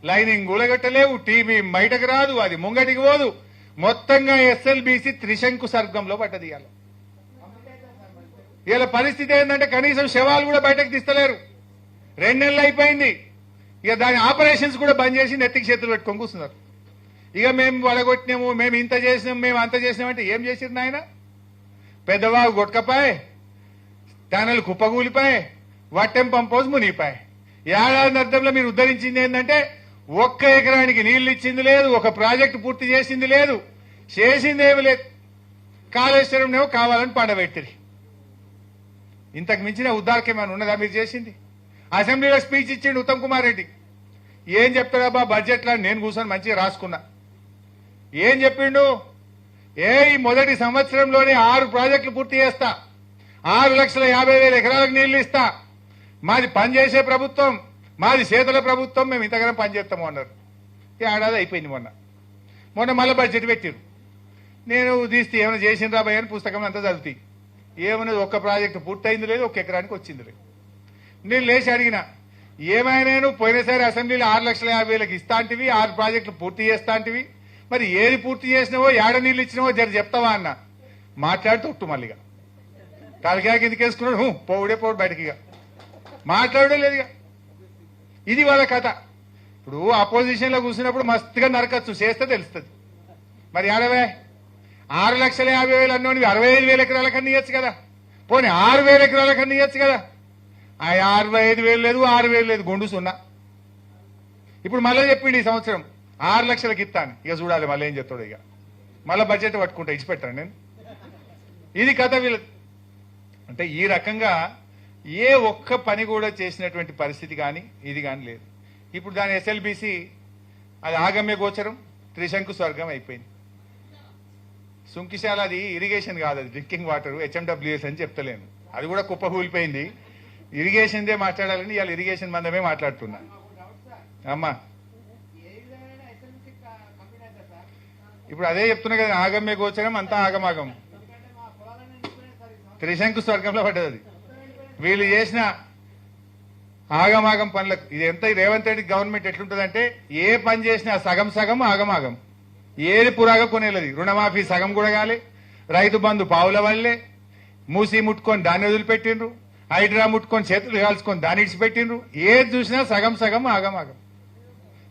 లైనింగ్ గులగొట్టలేవు, టీబీ బయటకు రాదు, అది ముంగటికి పోదు. మొత్తంగా ఎస్ఎల్బీసీ త్రిశంకు సర్గంలో పడ్డది. ఇలా పరిస్థితి ఏంటంటే కనీసం శవాలు కూడా బయటకు తీస్తలేరు. 2 నెలలు అయిపోయింది. ఇక దాని ఆపరేషన్స్ కూడా బంద్ చేసి నెత్తికి చేతులు పెట్టుకొని కూర్చున్నారు. ఇక మేము వడగొట్టినాము, మేము ఇంత చేసినాం, మేము అంత చేసినామంటే ఏం చేసిరు నాయన? పెద్దవాగు కొట్టకపాయ్, ఛానల్ కుప్పగూలిపాయ్, వట్టెం పంపోజ్ మునిగిపాయ్. ఏడాది అర్థంలో మీరు ఉద్ధరించింది ఏంటంటే 1 ఎకరానికి నీళ్లు ఇచ్చింది లేదు, ఒక ప్రాజెక్టు పూర్తి చేసింది లేదు, చేసింది ఏమి లేదు. కాళేశ్వరంనేమో కావాలని పండబెట్టిరి. ఇంతకు మించిన ఉద్దారకేమైనా ఉన్నదా మీరు చేసింది? అసెంబ్లీలో స్పీచ్ ఇచ్చిండు ఉత్తమ్ కుమార్ రెడ్డి. ఏం చెప్తాడబ్బా బడ్జెట్లో? నేను కూర్చొని మంచిగా రాసుకున్నా. ఏం చెప్పిండు? ఈ మొదటి సంవత్సరంలోనే 6 ప్రాజెక్టులు పూర్తి చేస్తా, 6,50,000 ఎకరాలకు నీళ్లు ఇస్తా, మాది పనిచేసే ప్రభుత్వం, మాది చేతుల ప్రభుత్వం, మేము ఇంతగానో పనిచేస్తాము అన్నారు. ఏడాది అయిపోయింది. మొన్న మళ్ళీ బడ్జెట్ పెట్టిరు. నేను తీస్తే ఏమైనా చేసిండ్రా భయ్య అని పుస్తకం అంతా చదువుతాయి. ఏమన్నది? ఒక్క ప్రాజెక్టు పూర్తయింది లేదు, 1 ఎకరానికి వచ్చింది లేదు. నేను లేచి అడిగిన, ఏమైనా నువ్వు పోయినసారి అసెంబ్లీలో 6,50,000 ఇస్తా అంటివి, 6 ప్రాజెక్టులు పూర్తి చేస్తా అంటివి, మరి ఏది పూర్తి చేసినావో, ఏడ నీళ్ళు ఇచ్చినావో జర చెప్తావా అన్న. మాట్లాడుతూ ఒట్టు మళ్ళీగా తలకాయ కిందకేసుకున్నాడు, పోవుడే పోడు బయటకి. మాట్లాడడం లేదు. ఇది వాళ్ళ కథ. ఇప్పుడు అపోజిషన్ లో కూర్చున్నప్పుడు మస్తుగా నరకచ్చు, చేస్తే తెలుస్తుంది. మరి ఏడవే 6,50,000 అన్నోని 65,000 ఎకరాల కన్నా ఇవ్వచ్చు కదా, పోనీ 6,000 ఎకరాల కన్నా ఇవ్వచ్చు కదా. ఆ 65,000 లేదు, 6,000 లేదు, గుండు సున్నా. ఇప్పుడు మళ్ళీ చెప్పిండు ఈ సంవత్సరం 6 లక్షలకు ఇస్తాను. ఇక చూడాలి మళ్ళీ ఏం చెప్తాడు. ఇక మళ్ళీ బడ్జెట్ పట్టుకుంటా, ఇచ్చిపెట్టాను నేను. ఇది కథ వీళ్ళది. అంటే ఈ రకంగా ఏ ఒక్క పని కూడా చేసినటువంటి పరిస్థితి కానీ ఇది కానీ లేదు. ఇప్పుడు దాని ఎస్ఎల్బీసీ అది ఆగమ్య గోచరం, త్రిశంకు స్వర్గం అయిపోయింది. సుంకిశాల అది ఇరిగేషన్ కాదు, అది డ్రింకింగ్ వాటర్, హెచ్ఎండబ్ల్యూఎస్ అని చెప్తలేను. అది కూడా కుప్పకూలిపోయింది. ఇరిగేషన్దే మాట్లాడాలని ఇవాళ ఇరిగేషన్ మందమే మాట్లాడుతున్నా. అమ్మా ఇప్పుడు అదే చెప్తున్నా కదా, ఆగమ్య గోచరం అంతా ఆగమాగం, త్రిశంకు స్వర్గంలో పడ్డది అది. వీళ్ళు చేసిన ఆగమాగం పనులకు ఇది ఎంత రేవంత్ రెడ్డి గవర్నమెంట్ ఎట్లుంటుందంటే ఏ పని చేసినా సగం సగం ఆగమాగం, ఏది పురాగా కొనేది. రుణమాఫీ సగం కూడా కాలే, రైతు బంధు పావుల వల్లే, మూసి ముట్టుకొని దాన్ని వదిలిపెట్టిండ్రు, హైడ్రా ముట్టుకొని చేతులు కాల్చుకొని దాన్ని ఇడిచిపెట్టిండ్రు. ఏది చూసినా సగం సగం ఆగమాగం.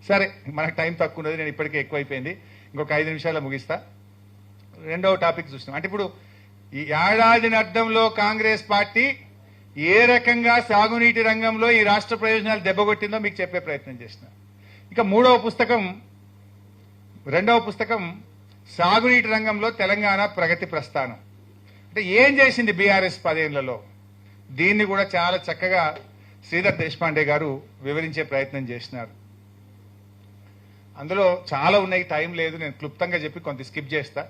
సరే మనకు టైం తక్కువ ఉన్నది, నేను ఇప్పటికే ఎక్కువైపోయింది, ఇంకొక 5 నిమిషాల్లో ముగిస్తా. రెండవ టాపిక్ చూసినాం. అంటే ఇప్పుడు ఈ ఏడాది అర్థంలో కాంగ్రెస్ పార్టీ ఏ రకంగా సాగునీటి రంగంలో ఈ రాష్ట్ర ప్రయోజనాలు దెబ్బకొట్టిందో మీకు చెప్పే ప్రయత్నం చేసిన. ఇక రెండవ పుస్తకం సాగునీటి రంగంలో తెలంగాణ ప్రగతి ప్రస్థానం. అంటే ఏం చేసింది బీఆర్ఎస్ 10 ఏళ్లలో, దీన్ని కూడా చాలా చక్కగా శ్రీధర్ దేశపాండే గారు వివరించే ప్రయత్నం చేసినారు. అందులో చాలా ఉన్నాయి, టైం లేదు, నేను క్లుప్తంగా చెప్పి కొంత స్కిప్ చేస్తా.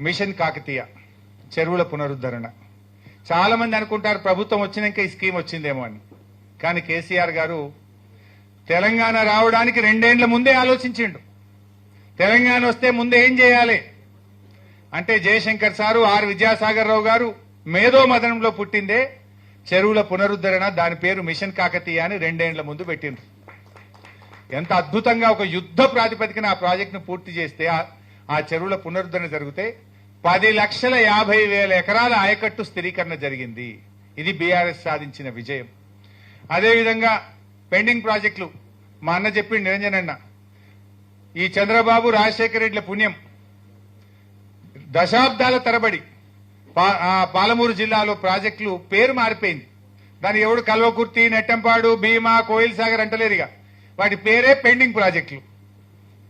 మిషన్ కాకతీయ చెరువుల పునరుద్ధరణ. చాలా మంది అనుకుంటారు ప్రభుత్వం వచ్చినాక ఈ స్కీమ్ వచ్చిందేమో అని, కానీ కేసీఆర్ గారు తెలంగాణ రావడానికి 2 ఏళ్ల ముందే ఆలోచించిండు. తెలంగాణ వస్తే ముందే ఏం చేయాలి అంటే జయశంకర్ సారు, విద్యాసాగర్ రావు గారు మేధో మదనంలో పుట్టిందే చెరువుల పునరుద్ధరణ. దాని పేరు మిషన్ కాకతీయ అని 2 ఏళ్ల ముందు పెట్టిండ్రు. ఎంత అద్భుతంగా ఒక యుద్ధ ప్రాతిపదికన ఆ ప్రాజెక్టును పూర్తి చేస్తే ఆ చెరువుల పునరుద్ధరణ జరిగితే 10,50,000 ఎకరాల ఆయకట్టు స్థిరీకరణ జరిగింది. ఇది బీఆర్ఎస్ సాధించిన విజయం. అదేవిధంగా పెండింగ్ ప్రాజెక్టులు మా అన్న చెప్పిండు, నిరంజన్ అన్న, ఈ చంద్రబాబు రాజశేఖర రెడ్డిల పుణ్యం దశాబ్దాల తరబడి పాలమూరు జిల్లాలో ప్రాజెక్టులు పేరు మారిపోయింది. దాని ఎవడు కల్వకుర్తి, నెట్టంపాడు, భీమా, కోయిల్ సాగర్ అంటలేరుగా, వాటి పేరే పెండింగ్ ప్రాజెక్టులు.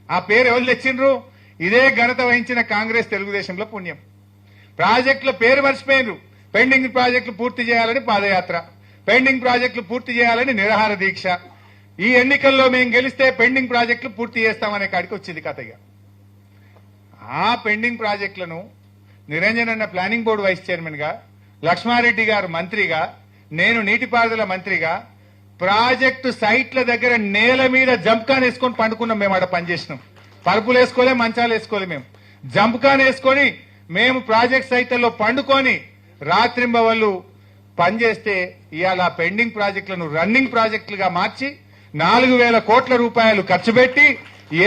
ఆ పేరు ఎవరు తెచ్చిండ్రు? ఇదే ఘనత వహించిన కాంగ్రెస్ తెలుగుదేశంలో పుణ్యం. ప్రాజెక్టుల పేరు మర్చిపోయినరు. పెండింగ్ ప్రాజెక్టులు పూర్తి చేయాలని పాదయాత్ర, పెండింగ్ ప్రాజెక్టులు పూర్తి చేయాలని నిరాహార దీక్ష. ఈ ఎన్నికల్లో మేము గెలిస్తే పెండింగ్ ప్రాజెక్టులు పూర్తి చేస్తామనే కాడికి వచ్చింది కథగా. ఆ పెండింగ్ ప్రాజెక్టులను నిరంజన్ అన్న ప్లానింగ్ బోర్డు వైస్ చైర్మన్ గా, లక్ష్మారెడ్డి గారు మంత్రిగా, నేను నీటిపారుదల మంత్రిగా ప్రాజెక్టు సైట్ల దగ్గర నేల మీద జంప్కాన్ వేసుకొని పండుకున్నాం. మేము ఆడ పనిచేసినాం. పరుపులు వేసుకోలే, మంచాలు వేసుకోలే, మేము జంప్కాన్ వేసుకొని మేము ప్రాజెక్ట్ సైట్లలో పండుకొని రాత్రింబవళ్ళు పనిచేస్తే ఇవాళ పెండింగ్ ప్రాజెక్టులను రన్నింగ్ ప్రాజెక్టులుగా మార్చి 4,000 కోట్ల రూపాయలు ఖర్చు పెట్టి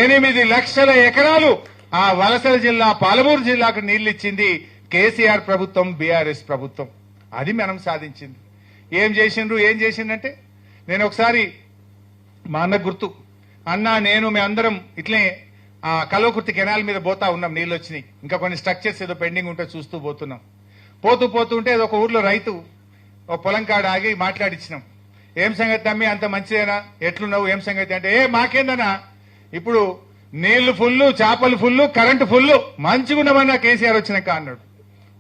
8 లక్షల ఎకరాలు ఆ వలసల జిల్లా పాలమూరు జిల్లాకు నీళ్లిచ్చింది కేసీఆర్ ప్రభుత్వం, బీఆర్ఎస్ ప్రభుత్వం. అది మనం సాధించింది. ఏం చేసిండ్రంటే నేను ఒకసారి మా అన్న గుర్తు, అన్న నేను మీ అందరం ఇట్లే ఆ కల్వకుర్తి కెనాల్ మీద పోతా ఉన్నాం, నీళ్ళు వచ్చినాయి, ఇంకా కొన్ని స్ట్రక్చర్స్ ఏదో పెండింగ్ ఉంటే చూస్తూ పోతున్నాం. పోతుంటే ఒక ఊర్లో రైతు ఒక పొలం కాడ ఆగి మాట్లాడిచ్చినాం. ఏం సంగతి తమ్మి, అంత మంచిదేనా, ఎట్లున్నావు, ఏం సంగతి అంటే, మాకేందన్నా ఇప్పుడు నీళ్లు ఫుల్లు, చేపలు ఫుల్లు, కరెంటు ఫుల్లు, మంచిగున్నామన్నా కేసీఆర్ వచ్చినాక అన్నాడు.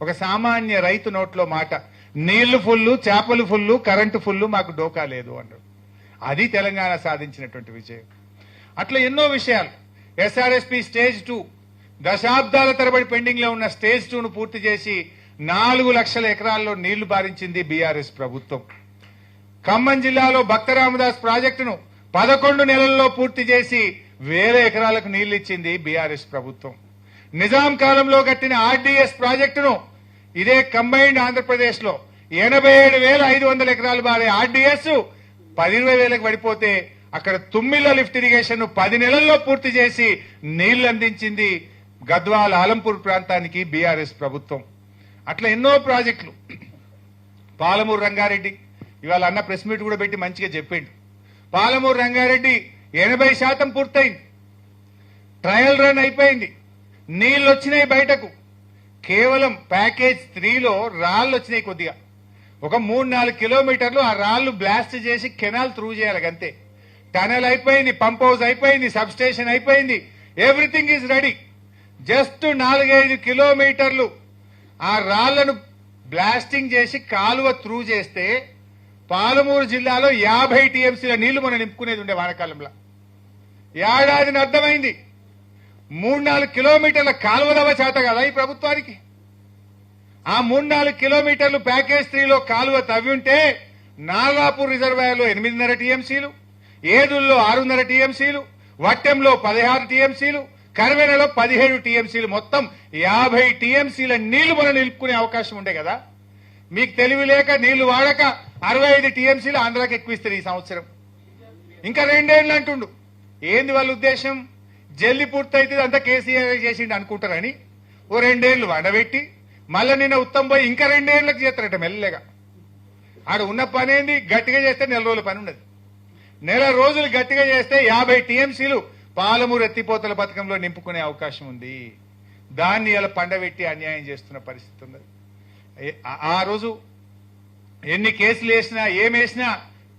ఒక సామాన్య రైతు నోట్లో మాట, నీళ్లు ఫుల్లు, చేపలు ఫుల్లు, కరెంటు ఫుల్లు, మాకు డోకా లేదు అన్నాడు. అది తెలంగాణ సాధించినటువంటి విజయం. అట్లా ఎన్నో విషయాలు. ఎస్ఆర్ఎస్పీ స్టేజ్ 2 దశాబ్దాల తరబడి పెండింగ్ లో ఉన్న స్టేజ్ 2ను పూర్తి చేసి 4 లక్షల ఎకరాల్లో నీళ్లు బారించింది బీఆర్ఎస్ ప్రభుత్వం. ఖమ్మం జిల్లాలో భక్తరామదాస్ ప్రాజెక్టును 11 నెలల్లో పూర్తి చేసి 1000 ఎకరాలకు నీళ్లు ఇచ్చింది బీఆర్ఎస్ ప్రభుత్వం. నిజాం కాలంలో కట్టిన ఆర్డీఎస్ ప్రాజెక్టును ఇదే కంబైన్డ్ ఆంధ్రప్రదేశ్ లో 87,500 ఎకరాలు బారే ఆర్డీఎస్ 10,20,000కి పడిపోతే అక్కడ తుమ్మిళ్ల లిఫ్ట్ ఇరిగేషన్ 10 నెలల్లో పూర్తి చేసి నీళ్లు అందించింది గద్వాల్, ఆలంపూర్ ప్రాంతానికి బీఆర్ఎస్ ప్రభుత్వం. అట్లా ఎన్నో ప్రాజెక్టులు. పాలమూరు రంగారెడ్డి ఇవాళ అన్న ప్రెస్ మీట్ కూడా పెట్టి మంచిగా చెప్పిండు. పాలమూరు రంగారెడ్డి 80% పూర్తయింది, ట్రయల్ రన్ అయిపోయింది, నీళ్లు వచ్చినాయి బయటకు. కేవలం ప్యాకేజ్ 3లో రాళ్లు వచ్చినాయి కొద్దిగా, ఒక 3-4 కిలోమీటర్లు ఆ రాళ్లు బ్లాస్ట్ చేసి కెనాల్ త్రూ చేయాలి అంతే. టనల్ అయిపోయింది, పంప్ హౌస్ అయిపోయింది, సబ్ స్టేషన్ అయిపోయింది, ఎవ్రీథింగ్ ఈజ్ రెడీ. జస్ట్ 4-5 కిలోమీటర్లు ఆ రాళ్లను బ్లాస్టింగ్ చేసి కాలువ త్రూ చేస్తే పాలమూరు జిల్లాలో 50 టీఎంసీల నీళ్లు మనం నింపుకునేది ఉండే వానాకాలంలో. ఏడాదిని అర్థమైంది 3-4 కిలోమీటర్ల కాలువలవ చేత కదా ఈ ప్రభుత్వానికి. ఆ 3-4 కిలోమీటర్లు ప్యాకేజ్ 3లో కాలువ తవ్వి ఉంటే నాగాపూర్ రిజర్వాయర్లో 8.5 టీఎంసీలు, ఏదుల్లో 6.5 టీఎంసీలు, వట్టెంలో 16 టీఎంసీలు, కర్వెనలో 17 టీఎంసీలు, మొత్తం 50 టీఎంసీల నీళ్లు మనం నిలుపుకునే అవకాశం ఉండే కదా. మీకు తెలివి లేక నీళ్లు వాడక 65 టీఎంసీలు ఆంధ్రాకి ఎక్కువిస్తారు ఈ సంవత్సరం. ఇంకా 2 ఏళ్ళు అంటుండు. ఏంది వాళ్ళ ఉద్దేశం? జల్లి పూర్తయితే అంతా కేసీఆర్ చేసిండు అనుకుంటారని ఓ 2 ఏళ్లు వడబెట్టి మళ్ళా నిన్న ఉత్తమ్ పోయి ఇంకా 2 ఏళ్లకు చేస్తారట మెల్లగా. ఆడ ఉన్న పని ఏంది? గట్టిగా చేస్తే 4 రోజుల పని ఉన్నది. 4 రోజులు గట్టిగా చేస్తే 50 టీఎంసీలు పాలమూరు ఎత్తిపోతల పథకంలో నింపుకునే అవకాశం ఉంది. దాన్ని ఇలా పండబెట్టి అన్యాయం చేస్తున్న పరిస్థితి ఉన్నది. ఆ రోజు ఎన్ని కేసులు వేసినా ఏమేసినా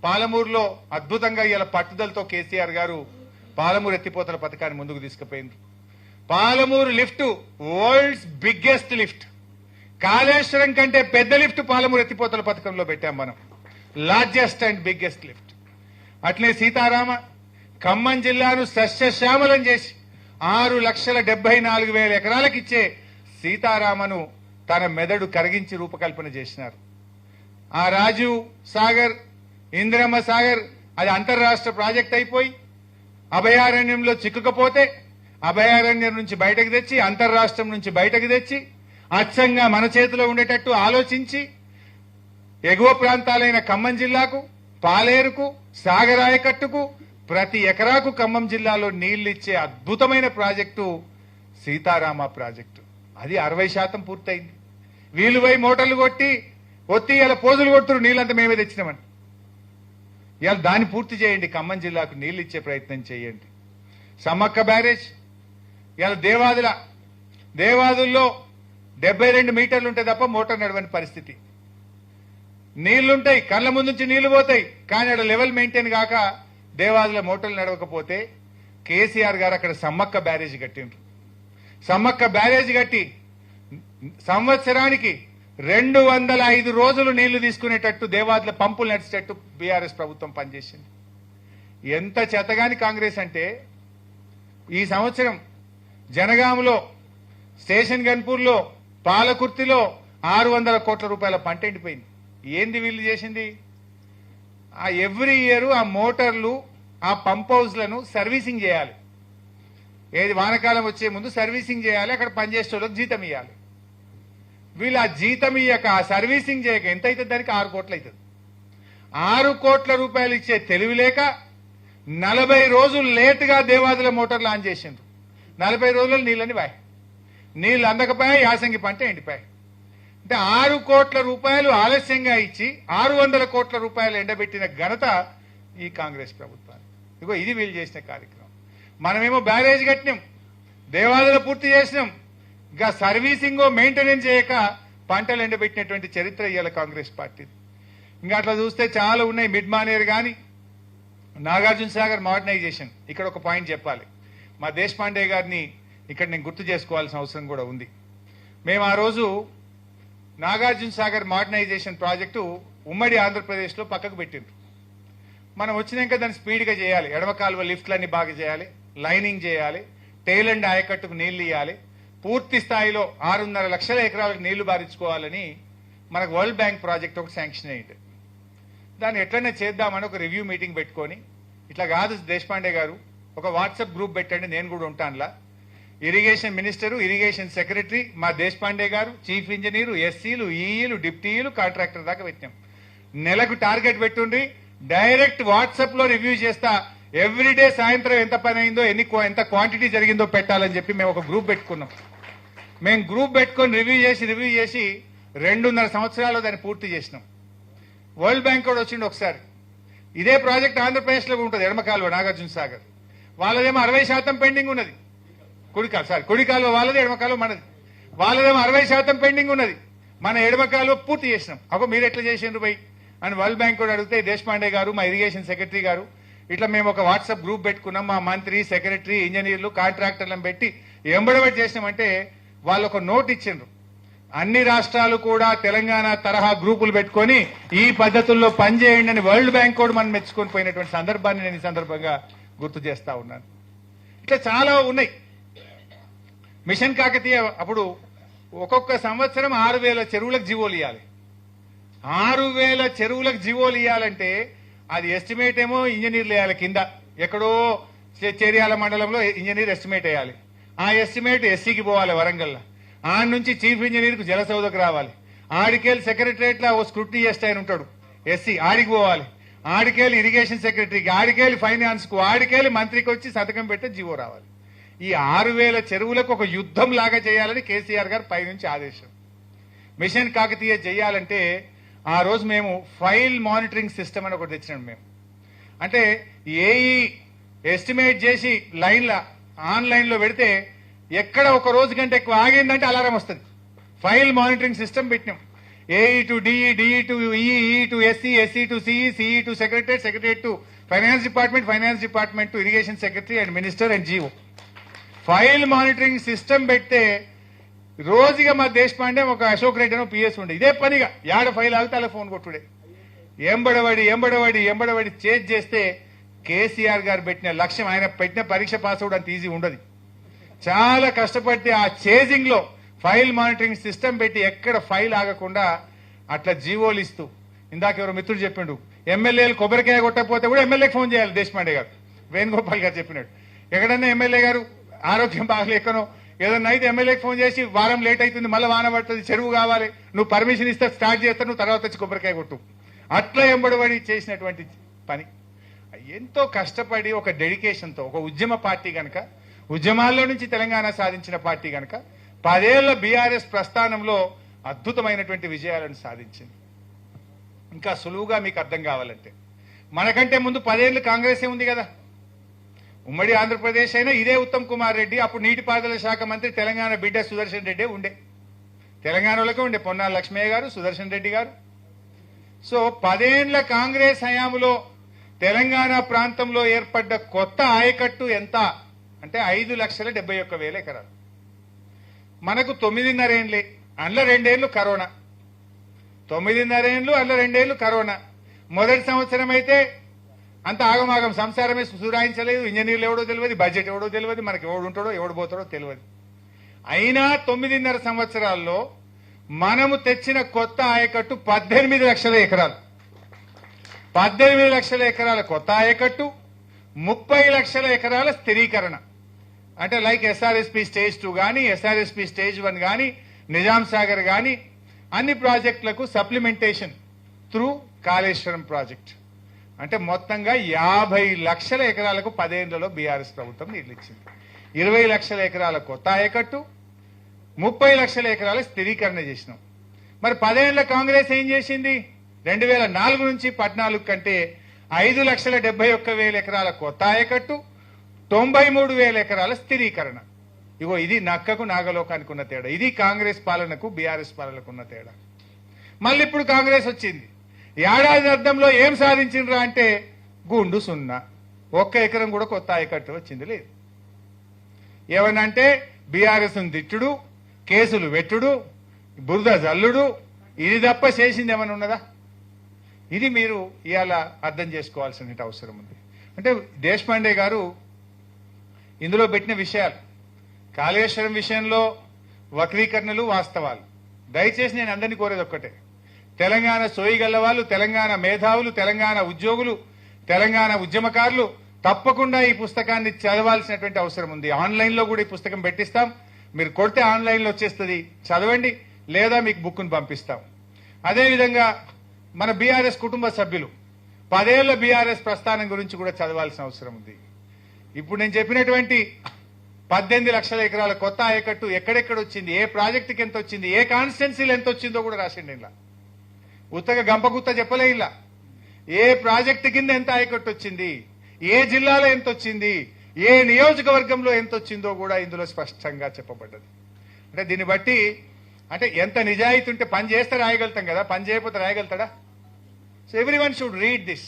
పాలమూరులో అద్భుతంగా ఇలా పట్టుదలతో కేసీఆర్ గారు పాలమూరు ఎత్తిపోతల పథకాన్ని ముందుకు తీసుకుపోయింది. Palamuru lift world's biggest lift, Kaleshwaram కంటే పెద్ద లిఫ్ట్ పాలమూరు ఎత్తిపోతల పథకంలో పెట్టాం మనం, లార్జెస్ట్ అండ్ బిగ్గెస్ట్ లిఫ్ట్. అట్లే సీతారామ ఖమ్మం జిల్లాను సస్యశ్యామలం చేసి 6,74,000 ఎకరాలకు ఇచ్చే సీతారామను తన మెదడు కరిగించి రూపకల్పన చేసినారు. ఆ రాజీవ్ సాగర్, ఇందిరమ్మ సాగర్ అది అంతర్రాష్ట్ర ప్రాజెక్ట్ అయిపోయి అభయారణ్యంలో చిక్కుకపోతే అభయారణ్యం నుంచి బయటకు తెచ్చి అంతర్రాష్ట్రం నుంచి బయటకు తెచ్చి అచ్చంగా మన చేతిలో ఉండేటట్టు ఆలోచించి ఎగువ ప్రాంతాలైన ఖమ్మం జిల్లాకు, పాలేరుకు, సాగరాయకట్టుకు ప్రతి ఎకరాకు ఖమ్మం జిల్లాలో నీళ్లు ఇచ్చే అద్భుతమైన ప్రాజెక్టు సీతారామ ప్రాజెక్టు. అది 60% పూర్తయింది. వీళ్ళు పోయి మోటార్లు ఒత్తి ఇలా పోజులు కొడుతున్నారు, నీళ్ళంతా మేమే తెచ్చినామని. ఇవాళ దాన్ని పూర్తి చేయండి, ఖమ్మం జిల్లాకు నీళ్లు ఇచ్చే ప్రయత్నం చేయండి. సమ్మక్క బ్యారేజ్ ఇవాళ దేవాదుల్లో 72 మీటర్లు ఉంటాయి తప్ప మోటార్ నడవని పరిస్థితి. నీళ్లుంటాయి, కళ్ళ ముందు నుంచి నీళ్లు పోతాయి, కానీ అక్కడ లెవెల్ మెయింటైన్ కాక దేవాదుల మోటార్లు నడవకపోతే కేసీఆర్ గారు అక్కడ సమ్మక్క బ్యారేజ్ కట్టిండ్రు. సమ్మక్క బ్యారేజ్ కట్టి సంవత్సరానికి 205 రోజులు నీళ్లు తీసుకునేటట్టు దేవాదుల పంపులు నడిచేటట్టు బీఆర్ఎస్ ప్రభుత్వం పనిచేసింది. ఎంత చేతగాని కాంగ్రెస్ అంటే ఈ సంవత్సరం జనగాములో, స్టేషన్ గన్పూర్లో, పాలకుర్తిలో 600 కోట్ల రూపాయల పంట ఎండిపోయింది. ఏంది వీళ్ళు చేసింది? ఆ ఎవ్రీ ఇయర్ ఆ మోటార్లు, ఆ పంప్ హౌస్లను సర్వీసింగ్ చేయాలి. ఏది వానకాలం వచ్చే ముందు సర్వీసింగ్ చేయాలి, అక్కడ పనిచేసే వాళ్ళకి జీతం ఇవ్వాలి. వీళ్ళు ఆ జీతం ఇయ్యక, ఆ సర్వీసింగ్ చేయక ఎంత అవుతుంది? దానికి 6 కోట్లు అవుతుంది. 6 కోట్ల రూపాయలు ఇచ్చే తెలివి లేక 40 రోజులు లేటుగా దేవాదుల మోటార్లు ఆన్ చేసిండ్రు. 40 రోజులు నీళ్ళని బాయ్, నీళ్ళు అందకపోయా, యాసంగి పంట ఎండిపోయాయి. అంటే 6 కోట్ల రూపాయలు ఆలస్యంగా ఇచ్చి 600 కోట్ల రూపాయలు ఎండబెట్టిన ఘనత ఈ కాంగ్రెస్ ప్రభుత్వానికి. ఇగో ఇది వీళ్ళు చేసిన కార్యక్రమం. మనమేమో బ్యారేజ్ కట్టినాం, దేవాదుల పూర్తి చేసినాం, ఇంకా సర్వీసింగ్ మెయింటెనెన్స్ చేయక పంటలు ఎండబెట్టినటువంటి చరిత్ర ఇవాళ కాంగ్రెస్ పార్టీ. ఇంకా అట్లా చూస్తే చాలా ఉన్నాయి. మిడ్ మానేర్ కానీ, నాగార్జున సాగర్ మోడర్నైజేషన్. ఇక్కడ ఒక పాయింట్ చెప్పాలి, మా దేశపాండే గారిని ఇక్కడ నేను గుర్తు చేసుకోవాల్సిన అవసరం కూడా ఉంది. మేము ఆ రోజు నాగార్జున సాగర్ మోడర్నైజేషన్ ప్రాజెక్టు ఉమ్మడి ఆంధ్రప్రదేశ్లో పక్కకు పెట్టిండ్రు. మనం వచ్చినాక దాన్ని స్పీడ్గా చేయాలి, ఎడమ కాలువ లిఫ్ట్లన్నీ బాగా చేయాలి, లైనింగ్ చేయాలి, టెయిల్ అండ్ ఆయకట్టుకు నీళ్లు ఇవ్వాలి, పూర్తి స్థాయిలో 6.5 లక్షల ఎకరాలకు నీళ్లు బారించుకోవాలని మనకు వరల్డ్ బ్యాంక్ ప్రాజెక్ట్ ఒకటి శాంక్షన్ అయ్యింది. దాన్ని ఎట్లనే చేద్దామని ఒక రివ్యూ మీటింగ్ పెట్టుకొని, ఇట్లా కాదు దేశపాండే గారు, ఒక వాట్సాప్ గ్రూప్ పెట్టండి, నేను కూడా ఉంటానులా, ఇరిగేషన్ మినిస్టరు, ఇరిగేషన్ సెక్రటరీ, మా దేశపాండే గారు, చీఫ్ ఇంజనీరు, ఎస్సీలు, ఈఈలు, డిప్టీలు, కాంట్రాక్టర్ దాకా పెట్టాం. నెలకు టార్గెట్ పెట్టుండి డైరెక్ట్ వాట్సాప్ లో రివ్యూ చేస్తా, ఎవ్రీడే సాయంత్రం ఎంత పని అయిందో, ఎంత క్వాంటిటీ జరిగిందో పెట్టాలని చెప్పి మేము ఒక గ్రూప్ పెట్టుకున్నాం. మేము గ్రూప్ పెట్టుకొని రివ్యూ చేసి 2.5 సంవత్సరాల్లో దాన్ని పూర్తి చేసినాం. వరల్డ్ బ్యాంక్ కూడా వచ్చిండు ఒకసారి. ఇదే ప్రాజెక్ట్ ఆంధ్రప్రదేశ్ లో ఉంటుంది, ఎడమ కాలువ నాగార్జున సాగర్. వాళ్ళదేమో 60% పెండింగ్ ఉన్నది. కుడి కాలువ వాళ్ళది, ఎడమ కాలువ మనది. వాళ్ళదేమో 60% పెండింగ్ ఉన్నది, మన ఎడమ కాలువ పూర్తి చేసినాం. అగో మీరు ఎట్లా చేసిండ్రు బై అని వరల్డ్ బ్యాంక్ కూడా అడిగితే, దేశపాండే గారు, మా ఇరిగేషన్ సెక్రటరీ గారు, ఇట్లా మేము ఒక వాట్సాప్ గ్రూప్ పెట్టుకున్నాం, మా మంత్రి, సెక్రటరీ, ఇంజనీర్లు, కాంట్రాక్టర్లను పెట్టి ఎంబడబెట్టి చేసినామంటే వాళ్ళు ఒక నోట్ ఇచ్చిండ్రు. అన్ని రాష్ట్రాలు కూడా తెలంగాణ తరహా గ్రూపులు పెట్టుకొని ఈ పద్ధతుల్లో పనిచేయండి అని వరల్డ్ బ్యాంక్ కూడా మనం మెచ్చుకొని పోయినటువంటి సందర్భాన్ని నేను ఈ సందర్భంగా గుర్తు చేస్తా ఉన్నాను. ఇట్లా చాలా ఉన్నాయి. మిషన్ కాకతీయ అప్పుడు ఒక్కొక్క సంవత్సరం 6,000 చెరువులకు జీవోలు ఇవ్వాలి. 6,000 చెరువులకు జీవోలు ఇవ్వాలంటే అది ఎస్టిమేట్ ఏమో ఇంజనీర్లు వేయాలి, కింద ఎక్కడో చేర్యాల మండలంలో ఇంజనీర్ ఎస్టిమేట్ వేయాలి. ఆ ఎస్టిమేట్ ఎస్సీకి పోవాలి వరంగల్, ఆడ నుంచి చీఫ్ ఇంజనీర్కు జలసౌదకు రావాలి, ఆడికేళ్ళు సెక్రటరియట్లో ఓ స్క్రూటినీ చేస్తే ఆయన ఉంటాడు ఎస్సీ, ఆడికి పోవాలి, ఆడికేళ్ళు ఇరిగేషన్ సెక్రటరీకి, ఆడికేళ్ళు ఫైనాన్స్ కు, ఆడికేళ్ళు మంత్రికి వచ్చి సంతకం పెట్టి జీవో రావాలి. ఈ 6,000 చెరువులకు ఒక యుద్ధం లాగా చేయాలని కేసీఆర్ గారు పైనుంచి ఆదేశం. మిషన్ కాకతీయ చేయాలంటే ఆ రోజు మేము ఫైల్ మానిటరింగ్ సిస్టమ్ అని ఒకటి తెచ్చినాం. మేము అంటే ఏఈ ఎస్టిమేట్ చేసి ఆన్లైన్ లో పెడితే ఎక్కడ ఒక రోజు కంటే ఎక్కువ ఆగిందంటే అలారం వస్తుంది. ఫైల్ మానిటరింగ్ సిస్టమ్ పెట్టినాం. AE to DE, DE to EE, EE to SC, SC to CE, CE to secretariat, secretariat to finance department, finance department to irrigation secretary and minister and GO. File monitoring system పెడితే రోజుగా మా దేశపాండే ఒక అశోక్ రెడ్డి అని PS ఉండే ఇదే పనిగా యాడ file ఆగితే అలా ఫోన్ కొట్టుడే ఎంబడబడి చేజ్ చేస్తే కేసీఆర్ గారు పెట్టిన లక్ష్యం, ఆయన పెట్టిన పరీక్ష పాస్ అవడం అంత ఈజీ ఉండదు. చాలా కష్టపడితే ఆ చేజింగ్ లో ఫైల్ మానిటరింగ్ సిస్టమ్ పెట్టి ఎక్కడ ఫైల్ ఆగకుండా అట్లా జీవోలు ఇస్తూ, ఇందాక ఎవరో మిత్రుడు చెప్పిండు ఎమ్మెల్యేలు కొబ్బరికాయ కొట్టకపోతే కూడా ఎమ్మెల్యేకి ఫోన్ చేయాలి దేశపాండే గారు, వేణుగోపాల్ గారు చెప్పినాడు. ఎక్కడన్నా ఎమ్మెల్యే గారు ఆరోగ్యం బాగలేకనో ఏదన్నా అయితే ఎమ్మెల్యేకి ఫోన్ చేసి వారం లేట్ అవుతుంది, మళ్ళీ వాన పడుతుంది, చెరువు కావాలి, నువ్వు పర్మిషన్ ఇస్తే స్టార్ట్ చేస్తా, నువ్వు తర్వాత వచ్చి కొబ్బరికాయ కొట్టు, అట్లా ఎంబడబడి చేసినటువంటి పని. ఎంతో కష్టపడి ఒక డెడికేషన్తో ఒక ఉద్యమ పార్టీ గనక, ఉద్యమాల్లో నుంచి తెలంగాణ సాధించిన పార్టీ గనక 10 ఏళ్ల బీఆర్ఎస్ ప్రస్థానంలో అద్భుతమైనటువంటి విజయాలను సాధించింది. ఇంకా సులువుగా మీకు అర్థం కావాలంటే మనకంటే ముందు 10 ఏళ్లు కాంగ్రెసే ఉంది కదా. ఉమ్మడి ఆంధ్రప్రదేశ్ అయినా ఇదే ఉత్తమ్ కుమార్ రెడ్డి, అప్పుడు నీటిపారుదల శాఖ మంత్రి, తెలంగాణ బిడ్డ సుదర్శన్ రెడ్డి ఉండే, తెలంగాణలోకే ఉండే పొన్నాల లక్ష్మయ్య గారు, సుదర్శన్ రెడ్డి గారు. సో 10 ఏళ్ల కాంగ్రెస్ హయాంలో తెలంగాణ ప్రాంతంలో ఏర్పడ్డ కొత్త ఆయకట్టు ఎంత అంటే 5,71,000 ఎకరాలు. మనకు 9.5 ఏండ్లే, అందులో 2 ఏళ్లు కరోనా, 9.5 ఏండ్లు అందులో 2 ఏళ్లు కరోనా. మొదటి సంవత్సరం అయితే అంత ఆగమాగం, సంసారమే సురాయించలేదు, ఇంజనీర్లు ఎవడో తెలియదు, బడ్జెట్ ఎవడో తెలియదు, మనకి ఎవడు ఉంటాడో ఎవడు పోతాడో తెలియదు. అయినా 9.5 సంవత్సరాల్లో మనము తెచ్చిన కొత్త ఆయకట్టు 18 లక్షల ఎకరాలు. 18 లక్షల ఎకరాల కొత్త ఆయకట్టు, 30 లక్షల ఎకరాల స్థిరీకరణ. అంటే లైక్ ఎస్ఆర్ఎస్పీ స్టేజ్ 2 కానీ, ఎస్ఆర్ఎస్పీ స్టేజ్ 1 కానీ, నిజాం సాగర్ కానీ, అన్ని ప్రాజెక్టులకు సప్లిమెంటేషన్ త్రూ కాళేశ్వరం ప్రాజెక్ట్. అంటే మొత్తంగా 50 లక్షల ఎకరాలకు 10 ఏళ్లలో బీఆర్ఎస్ ప్రభుత్వం నీళ్లు ఇచ్చింది. 20 లక్షల ఎకరాల కొత్త ఆయకట్టు, 30 లక్షల ఎకరాల స్థిరీకరణ చేసినాం. మరి 10 ఏళ్ల కాంగ్రెస్ ఏం చేసింది? 2004 నుంచి 14 కంటే 5,71,000 ఎకరాల కొత్త ఆయకట్టు, 93,000 ఎకరాల స్థిరీకరణ. ఇగో ఇది నక్కకు నాగలోకానికి ఉన్న తేడా. ఇది కాంగ్రెస్ పాలనకు బీఆర్ఎస్ పాలనకు ఉన్న తేడా. మళ్ళీ ఇప్పుడు కాంగ్రెస్ వచ్చింది, ఏడాది అర్థంలో ఏం సాధించిండ్రా అంటే గుండు 0, 1 ఎకరం కూడా కొత్త ఆయకట్టు వచ్చింది లేదు. ఏమనంటే బీఆర్ఎస్ తిట్టుడు, కేసులు వెట్టుడు, బురద జల్లుడు, ఇది తప్ప చేసింది ఏమైనా ఉన్నదా? ఇది మీరు ఇవాళ అర్థం చేసుకోవాల్సిన అవసరం ఉంది. అంటే దేశపాండే గారు ఇందులో పెట్టిన విషయాలు, కాళేశ్వరం విషయంలో వక్రీకరణలు, వాస్తవాలు. దయచేసి నేను అందరినీ కోరేది ఒక్కటే, తెలంగాణ సోయిగల్ల వాళ్ళు, తెలంగాణ మేధావులు, తెలంగాణ ఉద్యోగులు, తెలంగాణ ఉద్యమకారులు తప్పకుండా ఈ పుస్తకాన్ని చదవాల్సినటువంటి అవసరం ఉంది. ఆన్లైన్లో కూడా ఈ పుస్తకం పెట్టిస్తాం, మీరు కొడితే ఆన్లైన్లో వచ్చేస్తుంది, చదవండి, లేదా మీకు బుక్ను పంపిస్తాం. అదేవిధంగా మన బీఆర్ఎస్ కుటుంబ సభ్యులు 10 ఏళ్ల బీఆర్ఎస్ ప్రస్థానం గురించి కూడా చదవాల్సిన అవసరం ఉంది. ఇప్పుడు నేను చెప్పినటువంటి 18 లక్షల ఎకరాల కొత్త ఆయకట్టు ఎక్కడెక్కడ వచ్చింది, ఏ ప్రాజెక్టుకి ఎంత వచ్చింది, ఏ కాన్స్టిట్యున్సీలు ఎంత వచ్చిందో కూడా రాసిండి. ఇలా ఉత్తగా గంపగుత్త చెప్పలే. ఇలా ఏ ప్రాజెక్టు కింద ఎంత ఆయకట్టు వచ్చింది, ఏ జిల్లాలో ఎంత వచ్చింది, ఏ నియోజకవర్గంలో ఎంత వచ్చిందో కూడా ఇందులో స్పష్టంగా చెప్పబడ్డది. అంటే దీన్ని బట్టి అంటే ఎంత నిజాయితీ ఉంటే పని చేస్తే రాయగలుగుతాం కదా, పని చేయకపోతే రాయగలుగుతాడా? So everyone should read this.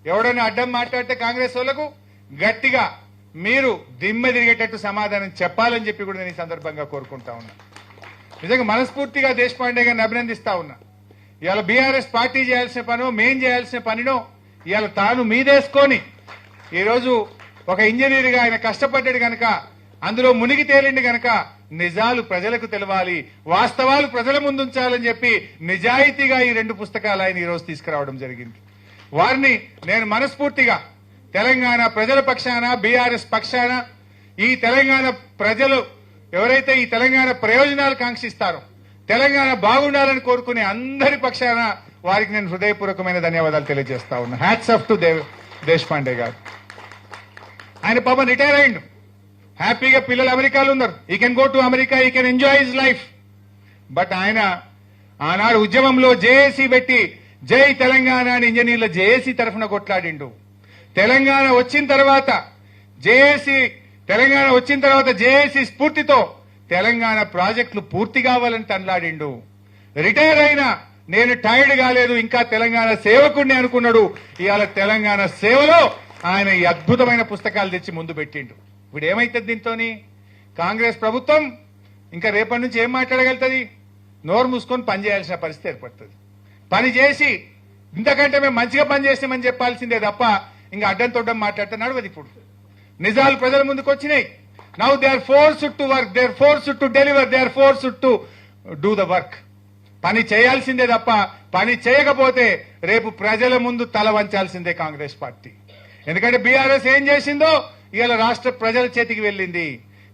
ఎవడైనా అడ్డం మాట్లాడితే కాంగ్రెస్ వాళ్ళకు గట్టిగా మీరు దిమ్మె తిరిగేటట్టు సమాధానం చెప్పాలని చెప్పి కూడా నేను ఈ సందర్భంగా కోరుకుంటా ఉన్నా. నిజంగా మనస్ఫూర్తిగా దేశపాండే గారిని అభినందిస్తా ఉన్నా. ఇవాళ బీఆర్ఎస్ పార్టీ చేయాల్సిన పనో, మేం చేయాల్సిన పనినో ఇవాళ తాను మీదేసుకొని ఈరోజు ఒక ఇంజనీర్గా ఆయన కష్టపడ్డాడు గనక, అందులో మునిగి తేలిండి గనక నిజాలు ప్రజలకు తెలవాలి, వాస్తవాలు ప్రజల ముందుంచాలని చెప్పి నిజాయితీగా ఈ 2 పుస్తకాలు ఆయన ఈరోజు తీసుకురావడం జరిగింది. వారిని నేను మనస్ఫూర్తిగా తెలంగాణ ప్రజల పక్షాన, బీఆర్ఎస్ పక్షాన, ఈ తెలంగాణ ప్రజలు ఎవరైతే ఈ తెలంగాణ ప్రయోజనాలు కాంక్షిస్తారో, తెలంగాణ బాగుండాలని కోరుకునే అందరి పక్షాన వారికి నేను హృదయపూర్వకమైన ధన్యవాదాలు తెలియజేస్తా ఉన్నా. హ్యాట్స్ ఆఫ్ టు దేశపాండే గారు. ఆయన పాపం రిటైర్ అయ్యిండు, హ్యాపీగా పిల్లలు అమెరికాలో ఉన్నారు. ఈ కెన్ గో టు అమెరికా, ఈ can enjoy his life. But ఆయన ఆనాడు ఉద్యమంలో జేఏసీ పెట్టి జై తెలంగాణ అని ఇంజనీర్ల జేఏసీ తరఫున కొట్లాడిండు. తెలంగాణ వచ్చిన తర్వాత జేఏసీ తెలంగాణ వచ్చిన తర్వాత జేఏసీ స్ఫూర్తితో తెలంగాణ ప్రాజెక్టులు పూర్తి కావాలని తనలాడిండు. రిటైర్ అయినా నేను టైర్డ్ కాలేదు, ఇంకా తెలంగాణ సేవకుడిని అనుకున్నాడు. ఇవాళ తెలంగాణ సేవలో ఆయన ఈ అద్భుతమైన పుస్తకాలు తెచ్చి ముందు పెట్టిండు. ఇప్పుడు ఏమైతుంది దీంతోని? కాంగ్రెస్ ప్రభుత్వం ఇంకా రేపటి నుంచి ఏం మాట్లాడగలుగుతుంది? నోరు మూసుకొని పని చేయాల్సిన పరిస్థితి ఏర్పడుతుంది. పని చేసి ఇంతకంటే మేము మంచిగా పని చేస్తామని చెప్పాల్సిందే తప్ప ఇంకా అడ్డం తొడ్డం మాట్లాడితే నడవదు. ఇప్పుడు నిజాలు ప్రజల ముందుకు వచ్చినాయి. Now they are forced to work, they are forced to deliver, they are forced to do the work. పని చేయాల్సిందే తప్ప పని చేయకపోతే రేపు ప్రజల ముందు తల వంచాల్సిందే కాంగ్రెస్ పార్టీ. ఎందుకంటే బీఆర్ఎస్ ఏం చేసిందో ఇవాళ రాష్ట్ర ప్రజల చేతికి వెళ్ళింది.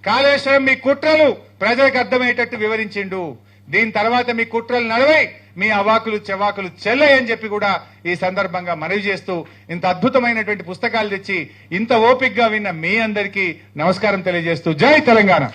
కాళేశ్వరం మీ కుట్రలు ప్రజలకు అర్థమయ్యేటట్టు వివరించిండు. దీని తర్వాత మీ కుట్రలు నడవై, మీ అవాకులు చెవాకులు చెల్లయని చెప్పి కూడా ఈ సందర్భంగా మనవి చేస్తూ ఇంత అద్భుతమైనటువంటి పుస్తకాలు తెచ్చి ఇంత ఓపికగా విన్న మీ అందరికీ నమస్కారం తెలియజేస్తూ జై తెలంగాణ.